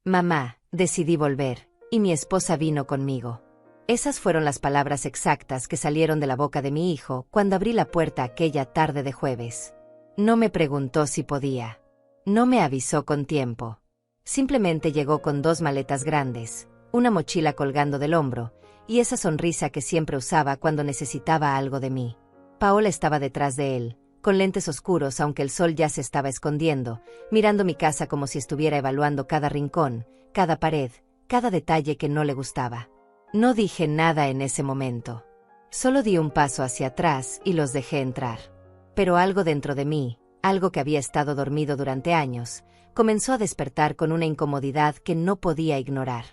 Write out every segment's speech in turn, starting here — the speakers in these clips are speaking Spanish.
Mamá, decidí volver, y mi esposa vino conmigo. Esas fueron las palabras exactas que salieron de la boca de mi hijo cuando abrí la puerta aquella tarde de jueves. No me preguntó si podía. No me avisó con tiempo. Simplemente llegó con 2 maletas grandes, una mochila colgando del hombro, y esa sonrisa que siempre usaba cuando necesitaba algo de mí. Paola estaba detrás de él, con lentes oscuros aunque el sol ya se estaba escondiendo, mirando mi casa como si estuviera evaluando cada rincón, cada pared, cada detalle que no le gustaba. No dije nada en ese momento. Solo di un paso hacia atrás y los dejé entrar. Pero algo dentro de mí, algo que había estado dormido durante años, comenzó a despertar con una incomodidad que no podía ignorar.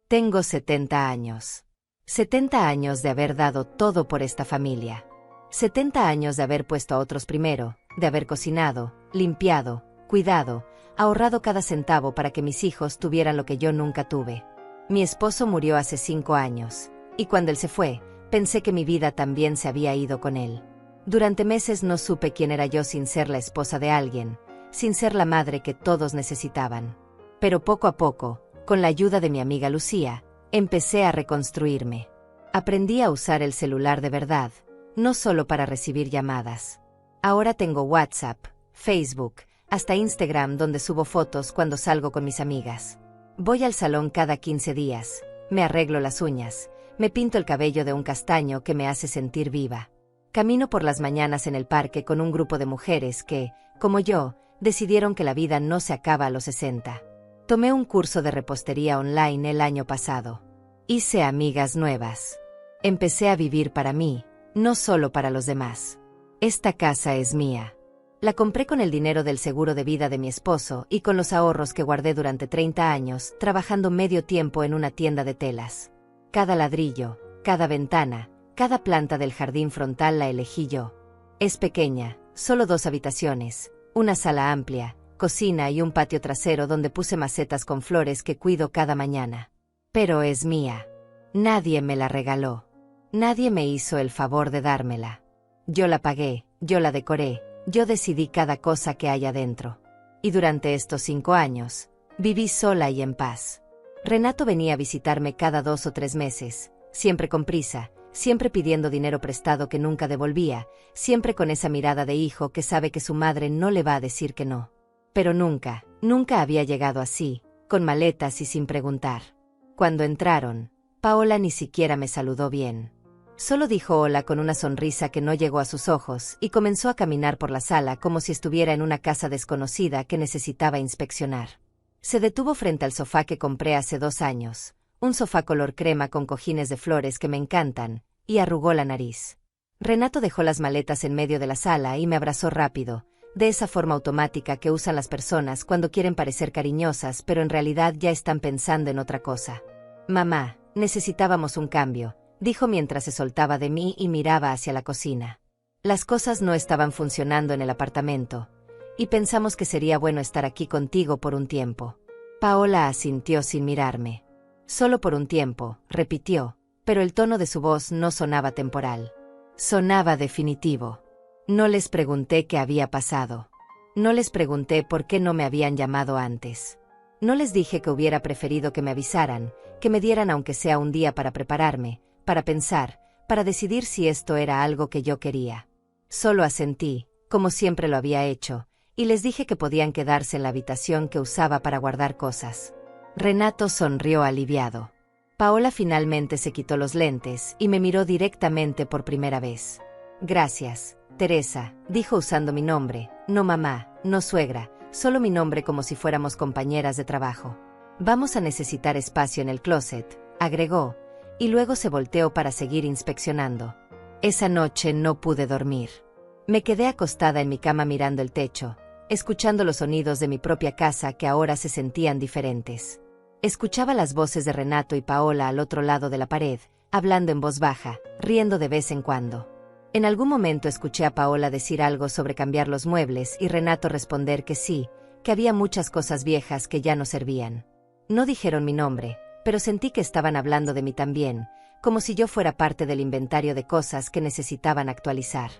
Tengo 70 años. 70 años de haber dado todo por esta familia. 70 años de haber puesto a otros primero, de haber cocinado, limpiado, cuidado, ahorrado cada centavo para que mis hijos tuvieran lo que yo nunca tuve. Mi esposo murió hace 5 años, y cuando él se fue, pensé que mi vida también se había ido con él. Durante meses no supe quién era yo sin ser la esposa de alguien, sin ser la madre que todos necesitaban. Pero poco a poco, con la ayuda de mi amiga Lucía, empecé a reconstruirme. Aprendí a usar el celular de verdad, no solo para recibir llamadas. Ahora tengo WhatsApp, Facebook, hasta Instagram donde subo fotos cuando salgo con mis amigas. Voy al salón cada 15 días, me arreglo las uñas, me pinto el cabello de un castaño que me hace sentir viva. Camino por las mañanas en el parque con un grupo de mujeres que, como yo, decidieron que la vida no se acaba a los 60. Tomé un curso de repostería online el año pasado. Hice amigas nuevas. Empecé a vivir para mí, no solo para los demás. Esta casa es mía. La compré con el dinero del seguro de vida de mi esposo y con los ahorros que guardé durante 30 años, trabajando medio tiempo en una tienda de telas. Cada ladrillo, cada ventana, cada planta del jardín frontal la elegí yo. Es pequeña, solo 2 habitaciones, una sala amplia, cocina y un patio trasero donde puse macetas con flores que cuido cada mañana. Pero es mía. Nadie me la regaló. Nadie me hizo el favor de dármela. Yo la pagué, yo la decoré, yo decidí cada cosa que hay adentro. Y durante estos 5 años, viví sola y en paz. Renato venía a visitarme cada 2 o 3 meses, siempre con prisa, siempre pidiendo dinero prestado que nunca devolvía, siempre con esa mirada de hijo que sabe que su madre no le va a decir que no. Pero nunca, nunca había llegado así, con maletas y sin preguntar. Cuando entraron, Paola ni siquiera me saludó bien. Solo dijo hola con una sonrisa que no llegó a sus ojos y comenzó a caminar por la sala como si estuviera en una casa desconocida que necesitaba inspeccionar. Se detuvo frente al sofá que compré hace 2 años, un sofá color crema con cojines de flores que me encantan, y arrugó la nariz. Renato dejó las maletas en medio de la sala y me abrazó rápido, de esa forma automática que usan las personas cuando quieren parecer cariñosas pero en realidad ya están pensando en otra cosa. Mamá, necesitábamos un cambio, dijo mientras se soltaba de mí y miraba hacia la cocina. Las cosas no estaban funcionando en el apartamento, y pensamos que sería bueno estar aquí contigo por un tiempo. Paola asintió sin mirarme. Solo por un tiempo, repitió, pero el tono de su voz no sonaba temporal. Sonaba definitivo. No les pregunté qué había pasado. No les pregunté por qué no me habían llamado antes. No les dije que hubiera preferido que me avisaran, que me dieran aunque sea un día para prepararme, para pensar, para decidir si esto era algo que yo quería. Solo asentí, como siempre lo había hecho, y les dije que podían quedarse en la habitación que usaba para guardar cosas. Renato sonrió aliviado. Paola finalmente se quitó los lentes y me miró directamente por primera vez. Gracias, Teresa, dijo usando mi nombre, no mamá, no suegra, solo mi nombre como si fuéramos compañeras de trabajo. Vamos a necesitar espacio en el closet, agregó, y luego se volteó para seguir inspeccionando. Esa noche no pude dormir. Me quedé acostada en mi cama mirando el techo, escuchando los sonidos de mi propia casa que ahora se sentían diferentes. Escuchaba las voces de Renato y Paola al otro lado de la pared, hablando en voz baja, riendo de vez en cuando. En algún momento escuché a Paola decir algo sobre cambiar los muebles y Renato responder que sí, que había muchas cosas viejas que ya no servían. No dijeron mi nombre, pero sentí que estaban hablando de mí también, como si yo fuera parte del inventario de cosas que necesitaban actualizar.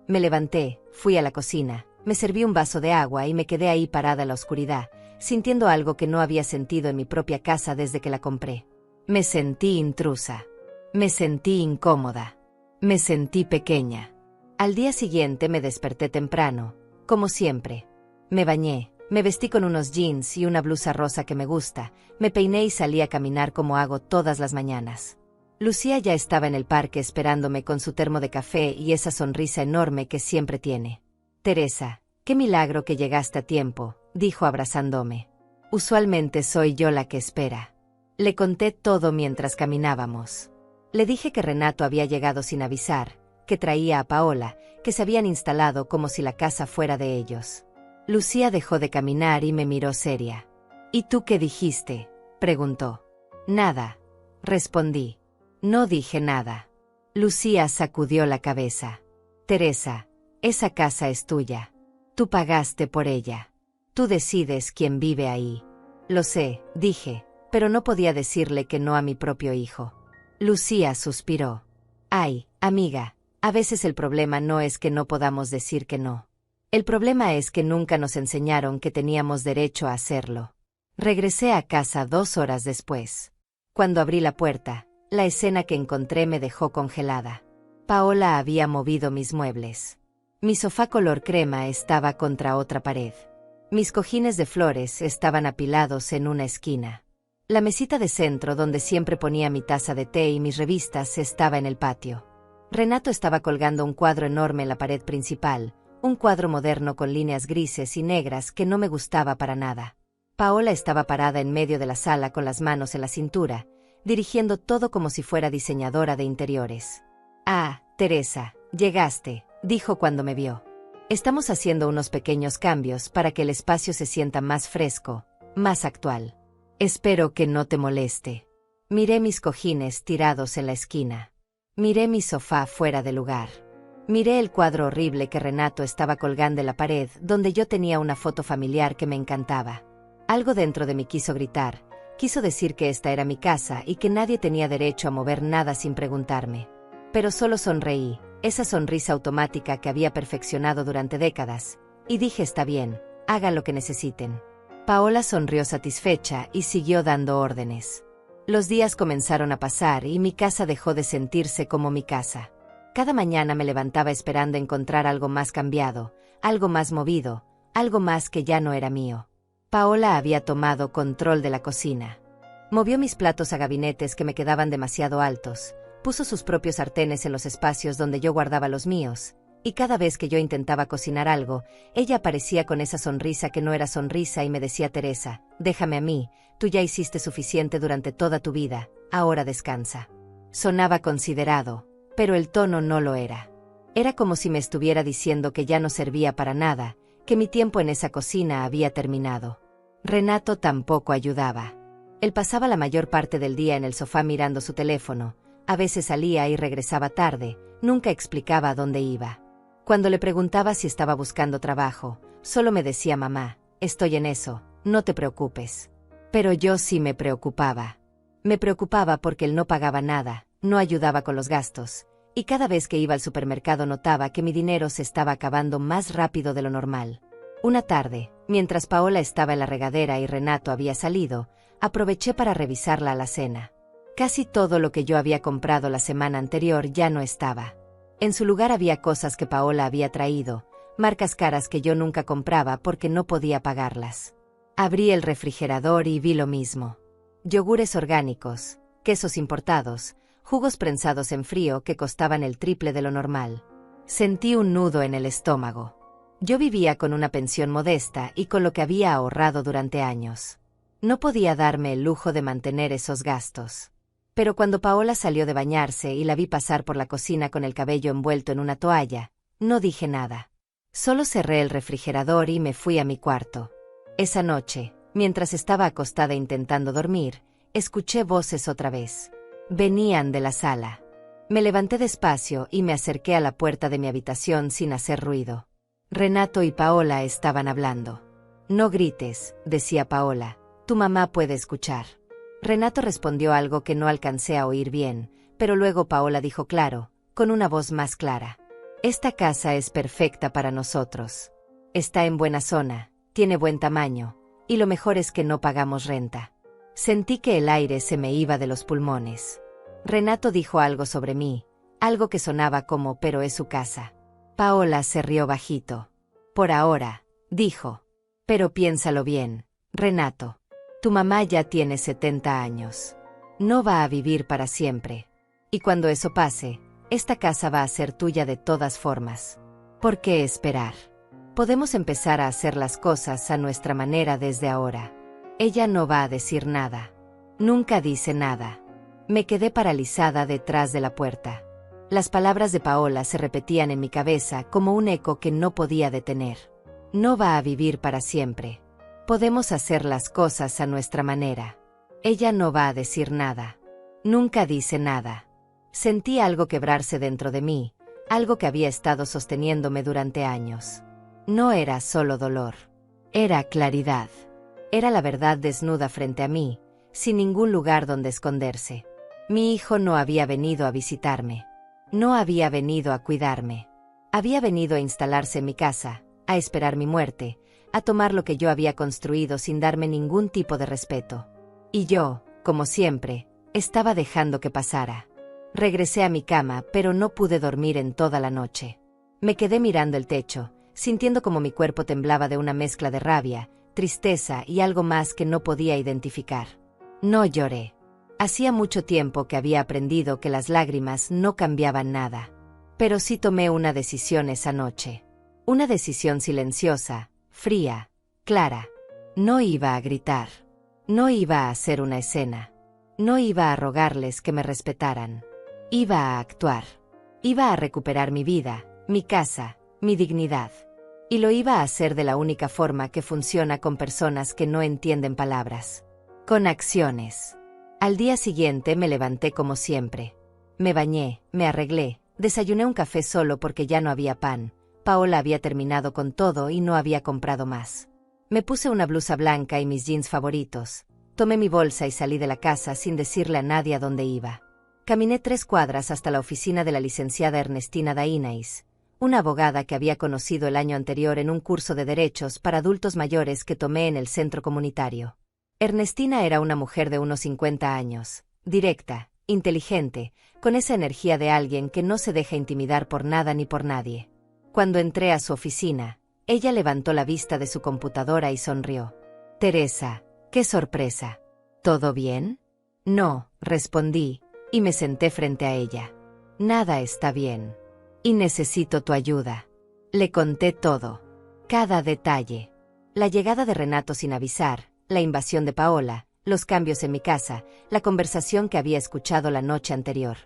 Me levanté, fui a la cocina, me serví un vaso de agua y me quedé ahí parada en la oscuridad, sintiendo algo que no había sentido en mi propia casa desde que la compré. Me sentí intrusa. Me sentí incómoda. Me sentí pequeña. Al día siguiente me desperté temprano, como siempre. Me bañé, me vestí con unos jeans y una blusa rosa que me gusta, me peiné y salí a caminar como hago todas las mañanas. Lucía ya estaba en el parque esperándome con su termo de café y esa sonrisa enorme que siempre tiene. «Teresa, qué milagro que llegaste a tiempo», dijo abrazándome. «Usualmente soy yo la que espera». Le conté todo mientras caminábamos. Le dije que Renato había llegado sin avisar, que traía a Paola, que se habían instalado como si la casa fuera de ellos. Lucía dejó de caminar y me miró seria. «¿Y tú qué dijiste?», preguntó. «Nada», respondí. «No dije nada». Lucía sacudió la cabeza. «Teresa, esa casa es tuya. Tú pagaste por ella. Tú decides quién vive ahí». «Lo sé», dije, pero no podía decirle que no a mi propio hijo. Lucía suspiró. «Ay, amiga, a veces el problema no es que no podamos decir que no. El problema es que nunca nos enseñaron que teníamos derecho a hacerlo». Regresé a casa 2 horas después. Cuando abrí la puerta, la escena que encontré me dejó congelada. Paola había movido mis muebles. Mi sofá color crema estaba contra otra pared. Mis cojines de flores estaban apilados en una esquina. La mesita de centro donde siempre ponía mi taza de té y mis revistas estaba en el patio. Renato estaba colgando un cuadro enorme en la pared principal, un cuadro moderno con líneas grises y negras que no me gustaba para nada. Paola estaba parada en medio de la sala con las manos en la cintura, dirigiendo todo como si fuera diseñadora de interiores. «Ah, Teresa, llegaste», dijo cuando me vio. «Estamos haciendo unos pequeños cambios para que el espacio se sienta más fresco, más actual. Espero que no te moleste». Miré mis cojines tirados en la esquina. Miré mi sofá fuera de lugar. Miré el cuadro horrible que Renato estaba colgando en la pared, donde yo tenía una foto familiar que me encantaba. Algo dentro de mí quiso gritar, quiso decir que esta era mi casa y que nadie tenía derecho a mover nada sin preguntarme. Pero solo sonreí, esa sonrisa automática que había perfeccionado durante décadas, y dije: «Está bien, hagan lo que necesiten». Paola sonrió satisfecha y siguió dando órdenes. Los días comenzaron a pasar y mi casa dejó de sentirse como mi casa. Cada mañana me levantaba esperando encontrar algo más cambiado, algo más movido, algo más que ya no era mío. Paola había tomado control de la cocina. Movió mis platos a gabinetes que me quedaban demasiado altos, puso sus propios sartenes en los espacios donde yo guardaba los míos, y cada vez que yo intentaba cocinar algo, ella aparecía con esa sonrisa que no era sonrisa y me decía: «Teresa, déjame a mí, tú ya hiciste suficiente durante toda tu vida, ahora descansa». Sonaba considerado, pero el tono no lo era. Era como si me estuviera diciendo que ya no servía para nada, que mi tiempo en esa cocina había terminado. Renato tampoco ayudaba. Él pasaba la mayor parte del día en el sofá mirando su teléfono, a veces salía y regresaba tarde, nunca explicaba a dónde iba. Cuando le preguntaba si estaba buscando trabajo, solo me decía: «Mamá, estoy en eso, no te preocupes». Pero yo sí me preocupaba. Me preocupaba porque él no pagaba nada, no ayudaba con los gastos, y cada vez que iba al supermercado notaba que mi dinero se estaba acabando más rápido de lo normal. Una tarde, mientras Paola estaba en la regadera y Renato había salido, aproveché para revisar la alacena. Casi todo lo que yo había comprado la semana anterior ya no estaba. En su lugar había cosas que Paola había traído, marcas caras que yo nunca compraba porque no podía pagarlas. Abrí el refrigerador y vi lo mismo. Yogures orgánicos, quesos importados, jugos prensados en frío que costaban el triple de lo normal. Sentí un nudo en el estómago. Yo vivía con una pensión modesta y con lo que había ahorrado durante años. No podía darme el lujo de mantener esos gastos. Pero cuando Paola salió de bañarse y la vi pasar por la cocina con el cabello envuelto en una toalla, no dije nada. Solo cerré el refrigerador y me fui a mi cuarto. Esa noche, mientras estaba acostada intentando dormir, escuché voces otra vez. Venían de la sala. Me levanté despacio y me acerqué a la puerta de mi habitación sin hacer ruido. Renato y Paola estaban hablando. «No grites», decía Paola, «tu mamá puede escuchar». Renato respondió algo que no alcancé a oír bien, pero luego Paola dijo claro, con una voz más clara: «Esta casa es perfecta para nosotros. Está en buena zona, tiene buen tamaño, y lo mejor es que no pagamos renta. Sentí que el aire se me iba de los pulmones. Renato dijo algo sobre mí, algo que sonaba como «pero es su casa». Paola se rió bajito. «Por ahora», dijo. «Pero piénsalo bien, Renato. Tu mamá ya tiene 70 años. No va a vivir para siempre. Y cuando eso pase, esta casa va a ser tuya de todas formas. ¿Por qué esperar? Podemos empezar a hacer las cosas a nuestra manera desde ahora». Ella no va a decir nada. Nunca dice nada. Me quedé paralizada detrás de la puerta. Las palabras de Paola se repetían en mi cabeza como un eco que no podía detener. No va a vivir para siempre. Podemos hacer las cosas a nuestra manera. Ella no va a decir nada. Nunca dice nada. Sentí algo quebrarse dentro de mí, algo que había estado sosteniéndome durante años. No era solo dolor. Era claridad. Era la verdad desnuda frente a mí, sin ningún lugar donde esconderse. Mi hijo no había venido a visitarme. No había venido a cuidarme. Había venido a instalarse en mi casa, a esperar mi muerte, a tomar lo que yo había construido sin darme ningún tipo de respeto. Y yo, como siempre, estaba dejando que pasara. Regresé a mi cama, pero no pude dormir en toda la noche. Me quedé mirando el techo, sintiendo como mi cuerpo temblaba de una mezcla de rabia, tristeza y algo más que no podía identificar. No lloré. Hacía mucho tiempo que había aprendido que las lágrimas no cambiaban nada. Pero sí tomé una decisión esa noche. Una decisión silenciosa, fría, clara. No iba a gritar. No iba a hacer una escena. No iba a rogarles que me respetaran. Iba a actuar. Iba a recuperar mi vida, mi casa, mi dignidad. Y lo iba a hacer de la única forma que funciona con personas que no entienden palabras. Con acciones. Al día siguiente me levanté como siempre. Me bañé, me arreglé, desayuné un café solo porque ya no había pan. Paola había terminado con todo y no había comprado más. Me puse una blusa blanca y mis jeans favoritos. Tomé mi bolsa y salí de la casa sin decirle a nadie a dónde iba. Caminé 3 cuadras hasta la oficina de la licenciada Ernestina Dainais, una abogada que había conocido el año anterior en un curso de derechos para adultos mayores que tomé en el centro comunitario. Ernestina era una mujer de unos 50 años, directa, inteligente, con esa energía de alguien que no se deja intimidar por nada ni por nadie. Cuando entré a su oficina, ella levantó la vista de su computadora y sonrió. «Teresa, qué sorpresa. ¿Todo bien?» «No», respondí, y me senté frente a ella. «Nada está bien. Y necesito tu ayuda». Le conté todo. Cada detalle. La llegada de Renato sin avisar, la invasión de Paola, los cambios en mi casa, la conversación que había escuchado la noche anterior.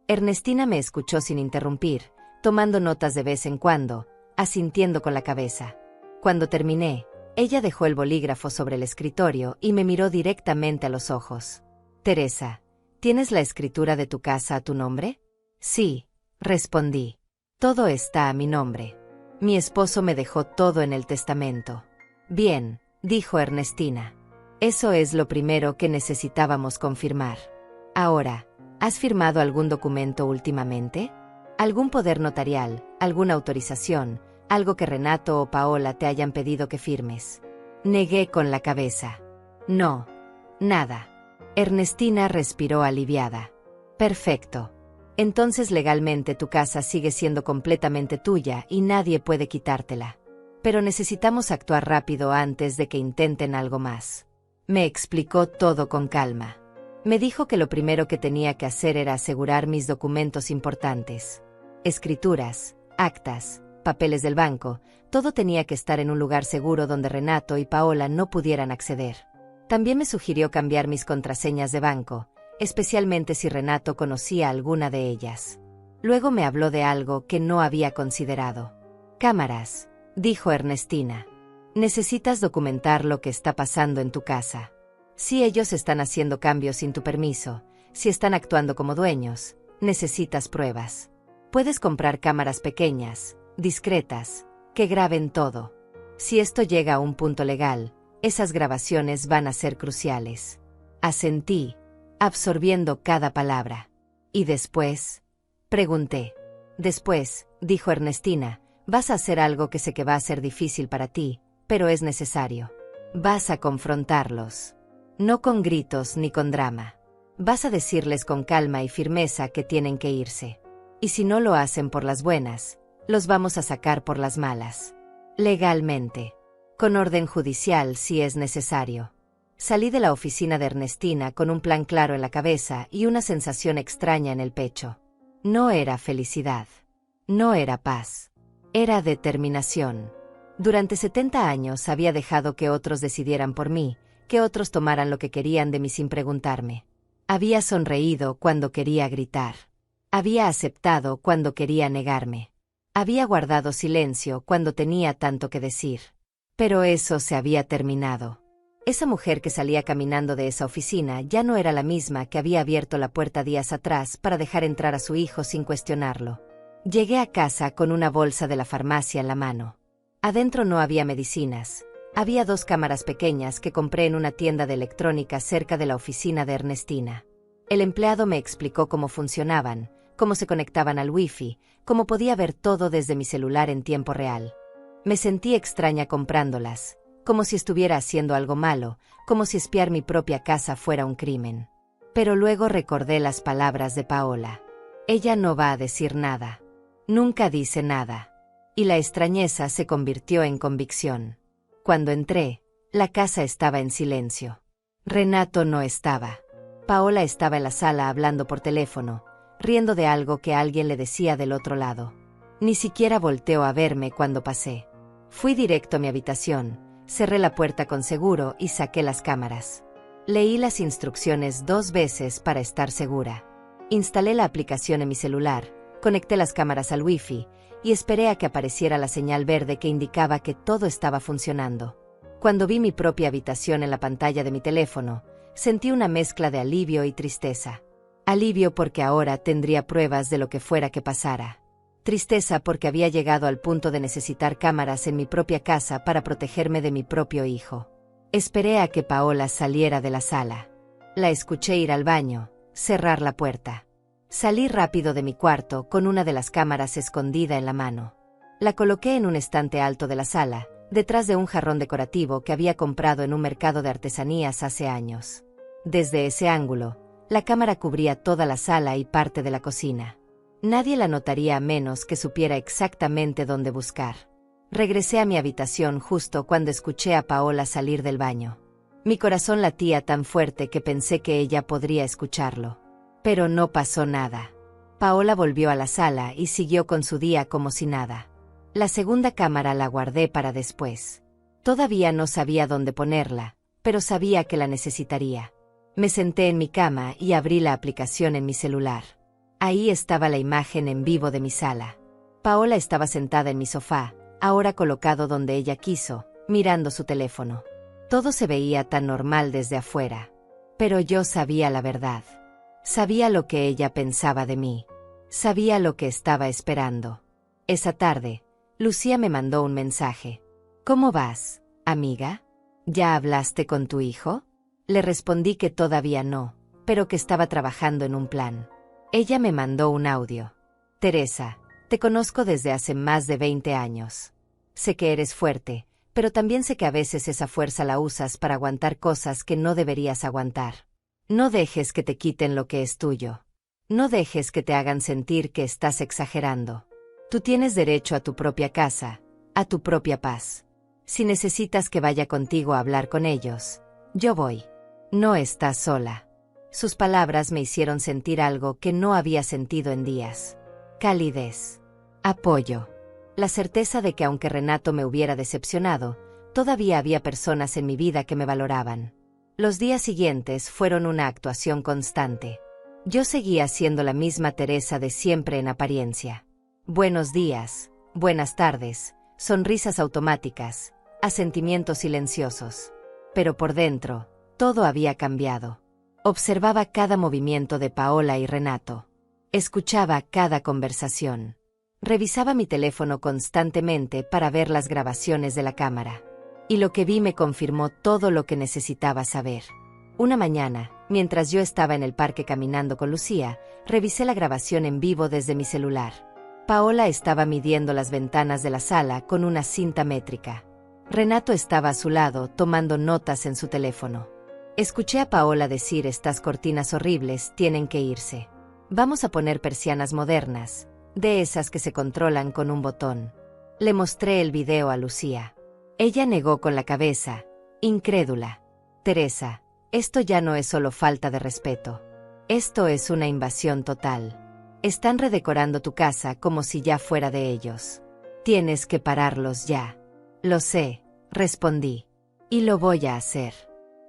Ernestina me escuchó sin interrumpir, tomando notas de vez en cuando, asintiendo con la cabeza. Cuando terminé, ella dejó el bolígrafo sobre el escritorio y me miró directamente a los ojos. «Teresa, ¿tienes la escritura de tu casa a tu nombre?» «Sí», respondí. «Todo está a mi nombre. Mi esposo me dejó todo en el testamento». «Bien», dijo Ernestina. «Eso es lo primero que necesitábamos confirmar. Ahora, ¿has firmado algún documento últimamente? ¿Algún poder notarial, alguna autorización, algo que Renato o Paola te hayan pedido que firmes?» Negué con la cabeza. «No, nada». Ernestina respiró aliviada. «Perfecto. Entonces legalmente tu casa sigue siendo completamente tuya y nadie puede quitártela. Pero necesitamos actuar rápido antes de que intenten algo más». Me explicó todo con calma. Me dijo que lo primero que tenía que hacer era asegurar mis documentos importantes. Escrituras, actas, papeles del banco, todo tenía que estar en un lugar seguro donde Renato y Paola no pudieran acceder. También me sugirió cambiar mis contraseñas de banco, especialmente si Renato conocía alguna de ellas. Luego me habló de algo que no había considerado. «Cámaras», dijo Ernestina. «Necesitas documentar lo que está pasando en tu casa. Si ellos están haciendo cambios sin tu permiso, si están actuando como dueños, necesitas pruebas. Puedes comprar cámaras pequeñas, discretas, que graben todo. Si esto llega a un punto legal, esas grabaciones van a ser cruciales». Asentí, absorbiendo cada palabra. «¿Y después?», pregunté. «Después», dijo Ernestina, «vas a hacer algo que sé que va a ser difícil para ti, pero es necesario. Vas a confrontarlos. No con gritos ni con drama. Vas a decirles con calma y firmeza que tienen que irse. Y si no lo hacen por las buenas, los vamos a sacar por las malas. Legalmente. Con orden judicial si es necesario. Salí de la oficina de Ernestina con un plan claro en la cabeza y una sensación extraña en el pecho. No era felicidad. No era paz. Era determinación. Durante 70 años había dejado que otros decidieran por mí, que otros tomaran lo que querían de mí sin preguntarme. Había sonreído cuando quería gritar. Había aceptado cuando quería negarme. Había guardado silencio cuando tenía tanto que decir. Pero eso se había terminado. Esa mujer que salía caminando de esa oficina ya no era la misma que había abierto la puerta días atrás para dejar entrar a su hijo sin cuestionarlo. Llegué a casa con una bolsa de la farmacia en la mano. Adentro no había medicinas. Había 2 cámaras pequeñas que compré en una tienda de electrónica cerca de la oficina de Ernestina. El empleado me explicó cómo funcionaban, cómo se conectaban al wifi, cómo podía ver todo desde mi celular en tiempo real. Me sentí extraña comprándolas, como si estuviera haciendo algo malo, como si espiar mi propia casa fuera un crimen. Pero luego recordé las palabras de Paola. Ella no va a decir nada. Nunca dice nada. Y la extrañeza se convirtió en convicción. Cuando entré, la casa estaba en silencio. Renato no estaba. Paola estaba en la sala hablando por teléfono, riendo de algo que alguien le decía del otro lado. Ni siquiera volteó a verme cuando pasé. Fui directo a mi habitación, cerré la puerta con seguro y saqué las cámaras. Leí las instrucciones 2 veces para estar segura. Instalé la aplicación en mi celular, conecté las cámaras al wifi y esperé a que apareciera la señal verde que indicaba que todo estaba funcionando. Cuando vi mi propia habitación en la pantalla de mi teléfono, sentí una mezcla de alivio y tristeza. Alivio porque ahora tendría pruebas de lo que fuera que pasara. Tristeza porque había llegado al punto de necesitar cámaras en mi propia casa para protegerme de mi propio hijo. Esperé a que Paola saliera de la sala. La escuché ir al baño, cerrar la puerta. Salí rápido de mi cuarto con una de las cámaras escondida en la mano. La coloqué en un estante alto de la sala, detrás de un jarrón decorativo que había comprado en un mercado de artesanías hace años. Desde ese ángulo, la cámara cubría toda la sala y parte de la cocina. Nadie la notaría a menos que supiera exactamente dónde buscar. Regresé a mi habitación justo cuando escuché a Paola salir del baño. Mi corazón latía tan fuerte que pensé que ella podría escucharlo. Pero no pasó nada. Paola volvió a la sala y siguió con su día como si nada. La segunda cámara la guardé para después. Todavía no sabía dónde ponerla, pero sabía que la necesitaría. Me senté en mi cama y abrí la aplicación en mi celular. Ahí estaba la imagen en vivo de mi sala. Paola estaba sentada en mi sofá, ahora colocado donde ella quiso, mirando su teléfono. Todo se veía tan normal desde afuera. Pero yo sabía la verdad. Sabía lo que ella pensaba de mí. Sabía lo que estaba esperando. Esa tarde, Lucía me mandó un mensaje. ¿Cómo vas, amiga? ¿Ya hablaste con tu hijo? Le respondí que todavía no, pero que estaba trabajando en un plan. Ella me mandó un audio. Teresa, te conozco desde hace más de 20 años. Sé que eres fuerte, pero también sé que a veces esa fuerza la usas para aguantar cosas que no deberías aguantar. No dejes que te quiten lo que es tuyo. No dejes que te hagan sentir que estás exagerando. Tú tienes derecho a tu propia casa, a tu propia paz. Si necesitas que vaya contigo a hablar con ellos, yo voy. No estás sola. Sus palabras me hicieron sentir algo que no había sentido en días. Calidez. Apoyo. La certeza de que aunque Renato me hubiera decepcionado, todavía había personas en mi vida que me valoraban. Los días siguientes fueron una actuación constante. Yo seguía siendo la misma Teresa de siempre en apariencia. Buenos días, buenas tardes, sonrisas automáticas, asentimientos silenciosos. Pero por dentro, todo había cambiado. Observaba cada movimiento de Paola y Renato. Escuchaba cada conversación. Revisaba mi teléfono constantemente para ver las grabaciones de la cámara. Y lo que vi me confirmó todo lo que necesitaba saber. Una mañana, mientras yo estaba en el parque caminando con Lucía, revisé la grabación en vivo desde mi celular. Paola estaba midiendo las ventanas de la sala con una cinta métrica. Renato estaba a su lado, tomando notas en su teléfono. Escuché a Paola decir: estas cortinas horribles tienen que irse. Vamos a poner persianas modernas, de esas que se controlan con un botón. Le mostré el video a Lucía. Ella negó con la cabeza, incrédula. Teresa, esto ya no es solo falta de respeto. Esto es una invasión total. Están redecorando tu casa como si ya fuera de ellos. Tienes que pararlos ya. Lo sé, respondí. Y lo voy a hacer.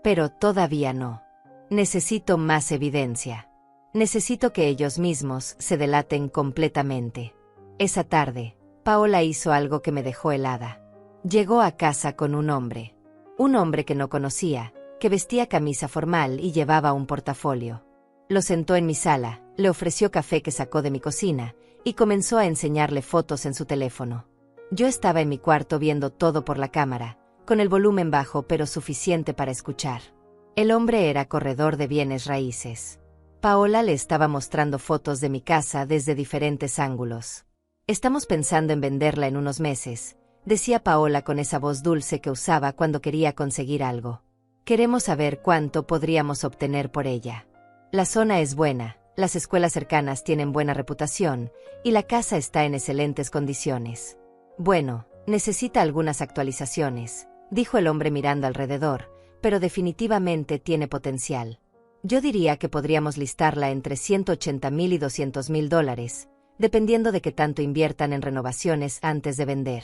Pero todavía no. Necesito más evidencia. Necesito que ellos mismos se delaten completamente. Esa tarde, Paola hizo algo que me dejó helada. Llegó a casa con un hombre. Un hombre que no conocía, que vestía camisa formal y llevaba un portafolio. Lo sentó en mi sala, le ofreció café que sacó de mi cocina, y comenzó a enseñarle fotos en su teléfono. Yo estaba en mi cuarto viendo todo por la cámara, con el volumen bajo pero suficiente para escuchar. El hombre era corredor de bienes raíces. Paola le estaba mostrando fotos de mi casa desde diferentes ángulos. Estamos pensando en venderla en unos meses, decía Paola con esa voz dulce que usaba cuando quería conseguir algo. Queremos saber cuánto podríamos obtener por ella. La zona es buena, las escuelas cercanas tienen buena reputación, y la casa está en excelentes condiciones. Bueno, necesita algunas actualizaciones, dijo el hombre mirando alrededor, pero definitivamente tiene potencial. Yo diría que podríamos listarla entre $180,000 y $200,000, dependiendo de qué tanto inviertan en renovaciones antes de vender.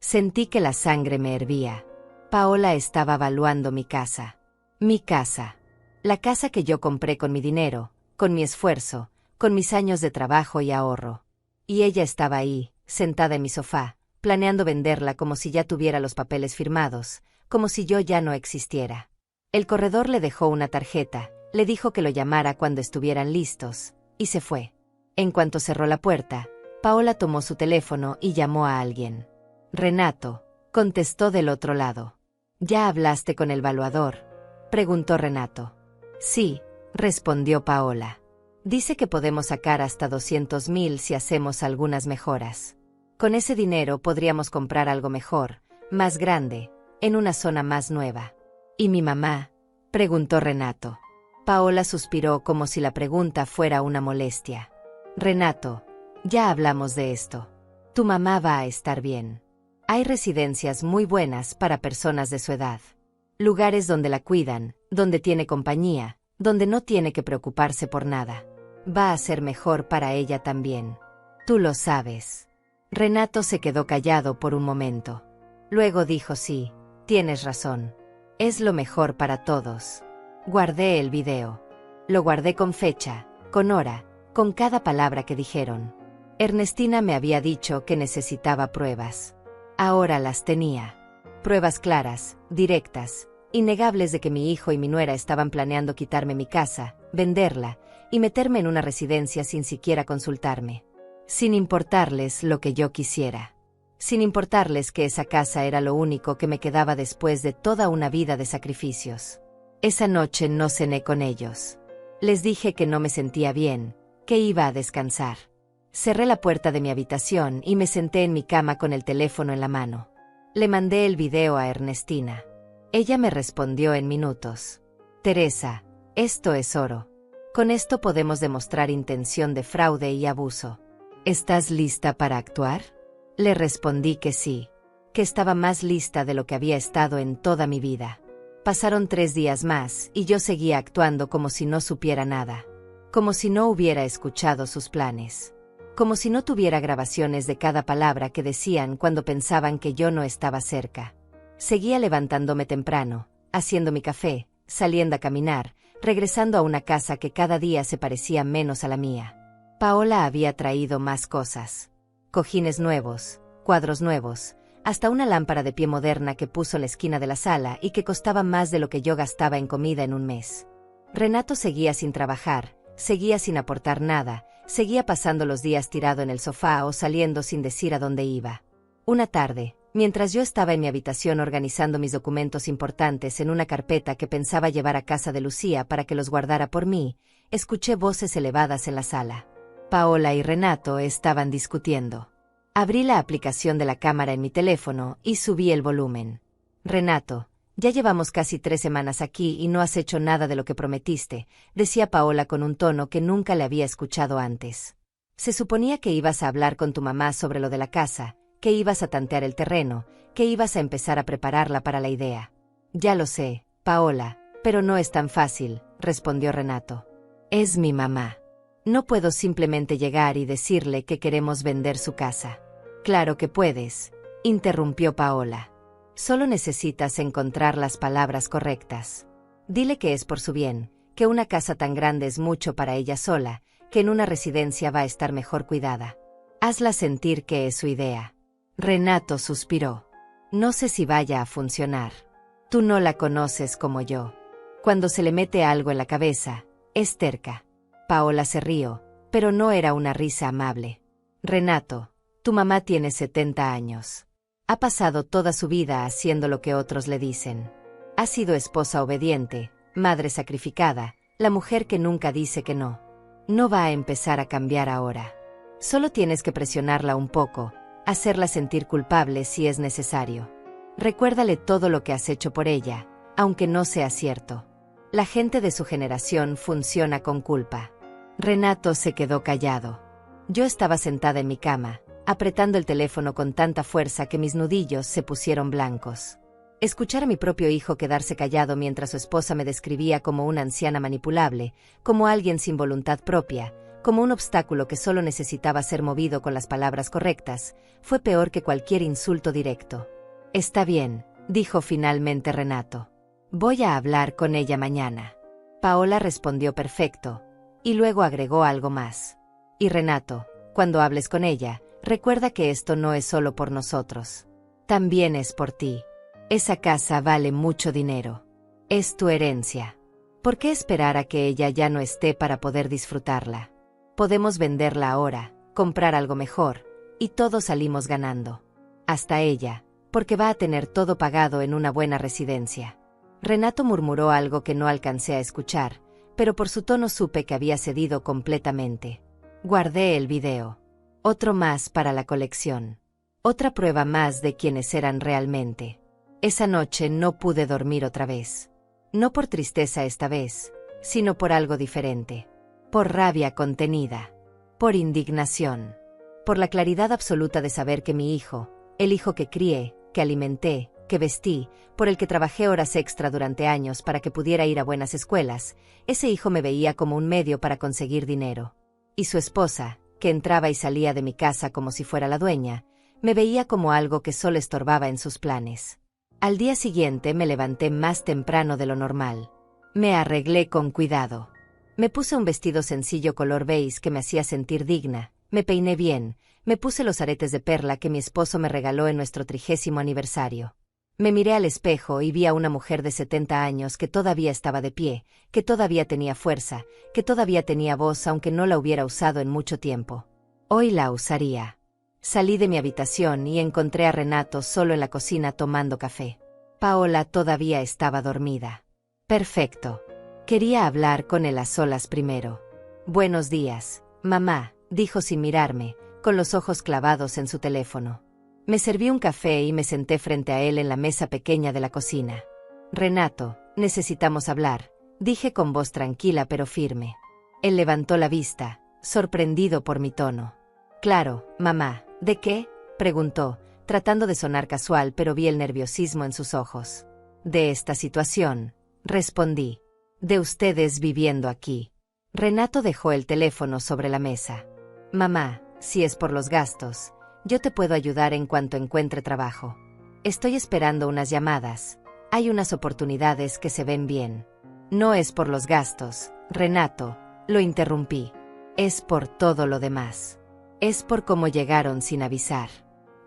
Sentí que la sangre me hervía. Paola estaba evaluando mi casa. Mi casa. La casa que yo compré con mi dinero, con mi esfuerzo, con mis años de trabajo y ahorro. Y ella estaba ahí, sentada en mi sofá, planeando venderla como si ya tuviera los papeles firmados, como si yo ya no existiera. El corredor le dejó una tarjeta, le dijo que lo llamara cuando estuvieran listos, y se fue. En cuanto cerró la puerta, Paola tomó su teléfono y llamó a alguien. Renato, contestó del otro lado. ¿Ya hablaste con el valuador?, preguntó Renato. Sí, respondió Paola. Dice que podemos sacar hasta 200,000 si hacemos algunas mejoras. Con ese dinero podríamos comprar algo mejor, más grande, en una zona más nueva. ¿Y mi mamá?, preguntó Renato. Paola suspiró como si la pregunta fuera una molestia. Renato, ya hablamos de esto. Tu mamá va a estar bien. Hay residencias muy buenas para personas de su edad. Lugares donde la cuidan, donde tiene compañía, donde no tiene que preocuparse por nada. Va a ser mejor para ella también. Tú lo sabes. Renato se quedó callado por un momento. Luego dijo: sí, tienes razón. Es lo mejor para todos. Guardé el video. Lo guardé con fecha, con hora, con cada palabra que dijeron. Ernestina me había dicho que necesitaba pruebas. Ahora las tenía. Pruebas claras, directas, innegables de que mi hijo y mi nuera estaban planeando quitarme mi casa, venderla, y meterme en una residencia sin siquiera consultarme. Sin importarles lo que yo quisiera. Sin importarles que esa casa era lo único que me quedaba después de toda una vida de sacrificios. Esa noche no cené con ellos. Les dije que no me sentía bien, que iba a descansar. Cerré la puerta de mi habitación y me senté en mi cama con el teléfono en la mano. Le mandé el video a Ernestina. Ella me respondió en minutos. Teresa, esto es oro. Con esto podemos demostrar intención de fraude y abuso. ¿Estás lista para actuar? Le respondí que sí, que estaba más lista de lo que había estado en toda mi vida. Pasaron 3 días más y yo seguía actuando como si no supiera nada. Como si no hubiera escuchado sus planes. Como si no tuviera grabaciones de cada palabra que decían cuando pensaban que yo no estaba cerca. Seguía levantándome temprano, haciendo mi café, saliendo a caminar, regresando a una casa que cada día se parecía menos a la mía. Paola había traído más cosas. Cojines nuevos, cuadros nuevos, hasta una lámpara de pie moderna que puso en la esquina de la sala y que costaba más de lo que yo gastaba en comida en un mes. Renato seguía sin trabajar, seguía sin aportar nada, seguía pasando los días tirado en el sofá o saliendo sin decir a dónde iba. Una tarde, mientras yo estaba en mi habitación organizando mis documentos importantes en una carpeta que pensaba llevar a casa de Lucía para que los guardara por mí, escuché voces elevadas en la sala. Paola y Renato estaban discutiendo. Abrí la aplicación de la cámara en mi teléfono y subí el volumen. Renato, ya llevamos casi 3 semanas aquí y no has hecho nada de lo que prometiste, decía Paola con un tono que nunca le había escuchado antes. Se suponía que ibas a hablar con tu mamá sobre lo de la casa, que ibas a tantear el terreno, que ibas a empezar a prepararla para la idea. Ya lo sé, Paola, pero no es tan fácil, respondió Renato. Es mi mamá. No puedo simplemente llegar y decirle que queremos vender su casa. Claro que puedes, interrumpió Paola. Solo necesitas encontrar las palabras correctas. Dile que es por su bien, que una casa tan grande es mucho para ella sola, que en una residencia va a estar mejor cuidada. Hazla sentir que es su idea. Renato suspiró. No sé si vaya a funcionar. Tú no la conoces como yo. Cuando se le mete algo en la cabeza, es terca. Paola se rió, pero no era una risa amable. Renato, tu mamá tiene 70 años. Ha pasado toda su vida haciendo lo que otros le dicen. Ha sido esposa obediente, madre sacrificada, la mujer que nunca dice que no. No va a empezar a cambiar ahora. Solo tienes que presionarla un poco, hacerla sentir culpable si es necesario. Recuérdale todo lo que has hecho por ella, aunque no sea cierto. La gente de su generación funciona con culpa. Renato se quedó callado. Yo estaba sentada en mi cama, apretando el teléfono con tanta fuerza que mis nudillos se pusieron blancos. Escuchar a mi propio hijo quedarse callado mientras su esposa me describía como una anciana manipulable, como alguien sin voluntad propia, como un obstáculo que solo necesitaba ser movido con las palabras correctas, fue peor que cualquier insulto directo. Está bien, dijo finalmente Renato. Voy a hablar con ella mañana. Paola respondió perfecto, y luego agregó algo más. Y Renato, cuando hables con ella, recuerda que esto no es solo por nosotros. También es por ti. Esa casa vale mucho dinero. Es tu herencia. ¿Por qué esperar a que ella ya no esté para poder disfrutarla? Podemos venderla ahora, comprar algo mejor, y todos salimos ganando. Hasta ella, porque va a tener todo pagado en una buena residencia. Renato murmuró algo que no alcancé a escuchar, pero por su tono supe que había cedido completamente. Guardé el video. Otro más para la colección. Otra prueba más de quiénes eran realmente. Esa noche no pude dormir otra vez. No por tristeza esta vez, sino por algo diferente. Por rabia contenida. Por indignación. Por la claridad absoluta de saber que mi hijo, el hijo que crié, que alimenté, que vestí, por el que trabajé horas extra durante años para que pudiera ir a buenas escuelas, ese hijo me veía como un medio para conseguir dinero. Y su esposa, que entraba y salía de mi casa como si fuera la dueña, me veía como algo que solo estorbaba en sus planes. Al día siguiente me levanté más temprano de lo normal. Me arreglé con cuidado. Me puse un vestido sencillo color beige que me hacía sentir digna, me peiné bien, me puse los aretes de perla que mi esposo me regaló en nuestro 30º aniversario. Me miré al espejo y vi a una mujer de 70 años que todavía estaba de pie, que todavía tenía fuerza, que todavía tenía voz aunque no la hubiera usado en mucho tiempo. Hoy la usaría. Salí de mi habitación y encontré a Renato solo en la cocina tomando café. Paola todavía estaba dormida. Perfecto. Quería hablar con él a solas primero. Buenos días, mamá, dijo sin mirarme, con los ojos clavados en su teléfono. Me serví un café y me senté frente a él en la mesa pequeña de la cocina. Renato, necesitamos hablar, dije con voz tranquila pero firme. Él levantó la vista, sorprendido por mi tono. Claro, mamá, ¿de qué?, preguntó, tratando de sonar casual pero vi el nerviosismo en sus ojos. De esta situación, respondí. De ustedes viviendo aquí. Renato dejó el teléfono sobre la mesa. Mamá, si es por los gastos, yo te puedo ayudar en cuanto encuentre trabajo. Estoy esperando unas llamadas. Hay unas oportunidades que se ven bien. No es por los gastos, Renato, lo interrumpí. Es por todo lo demás. Es por cómo llegaron sin avisar.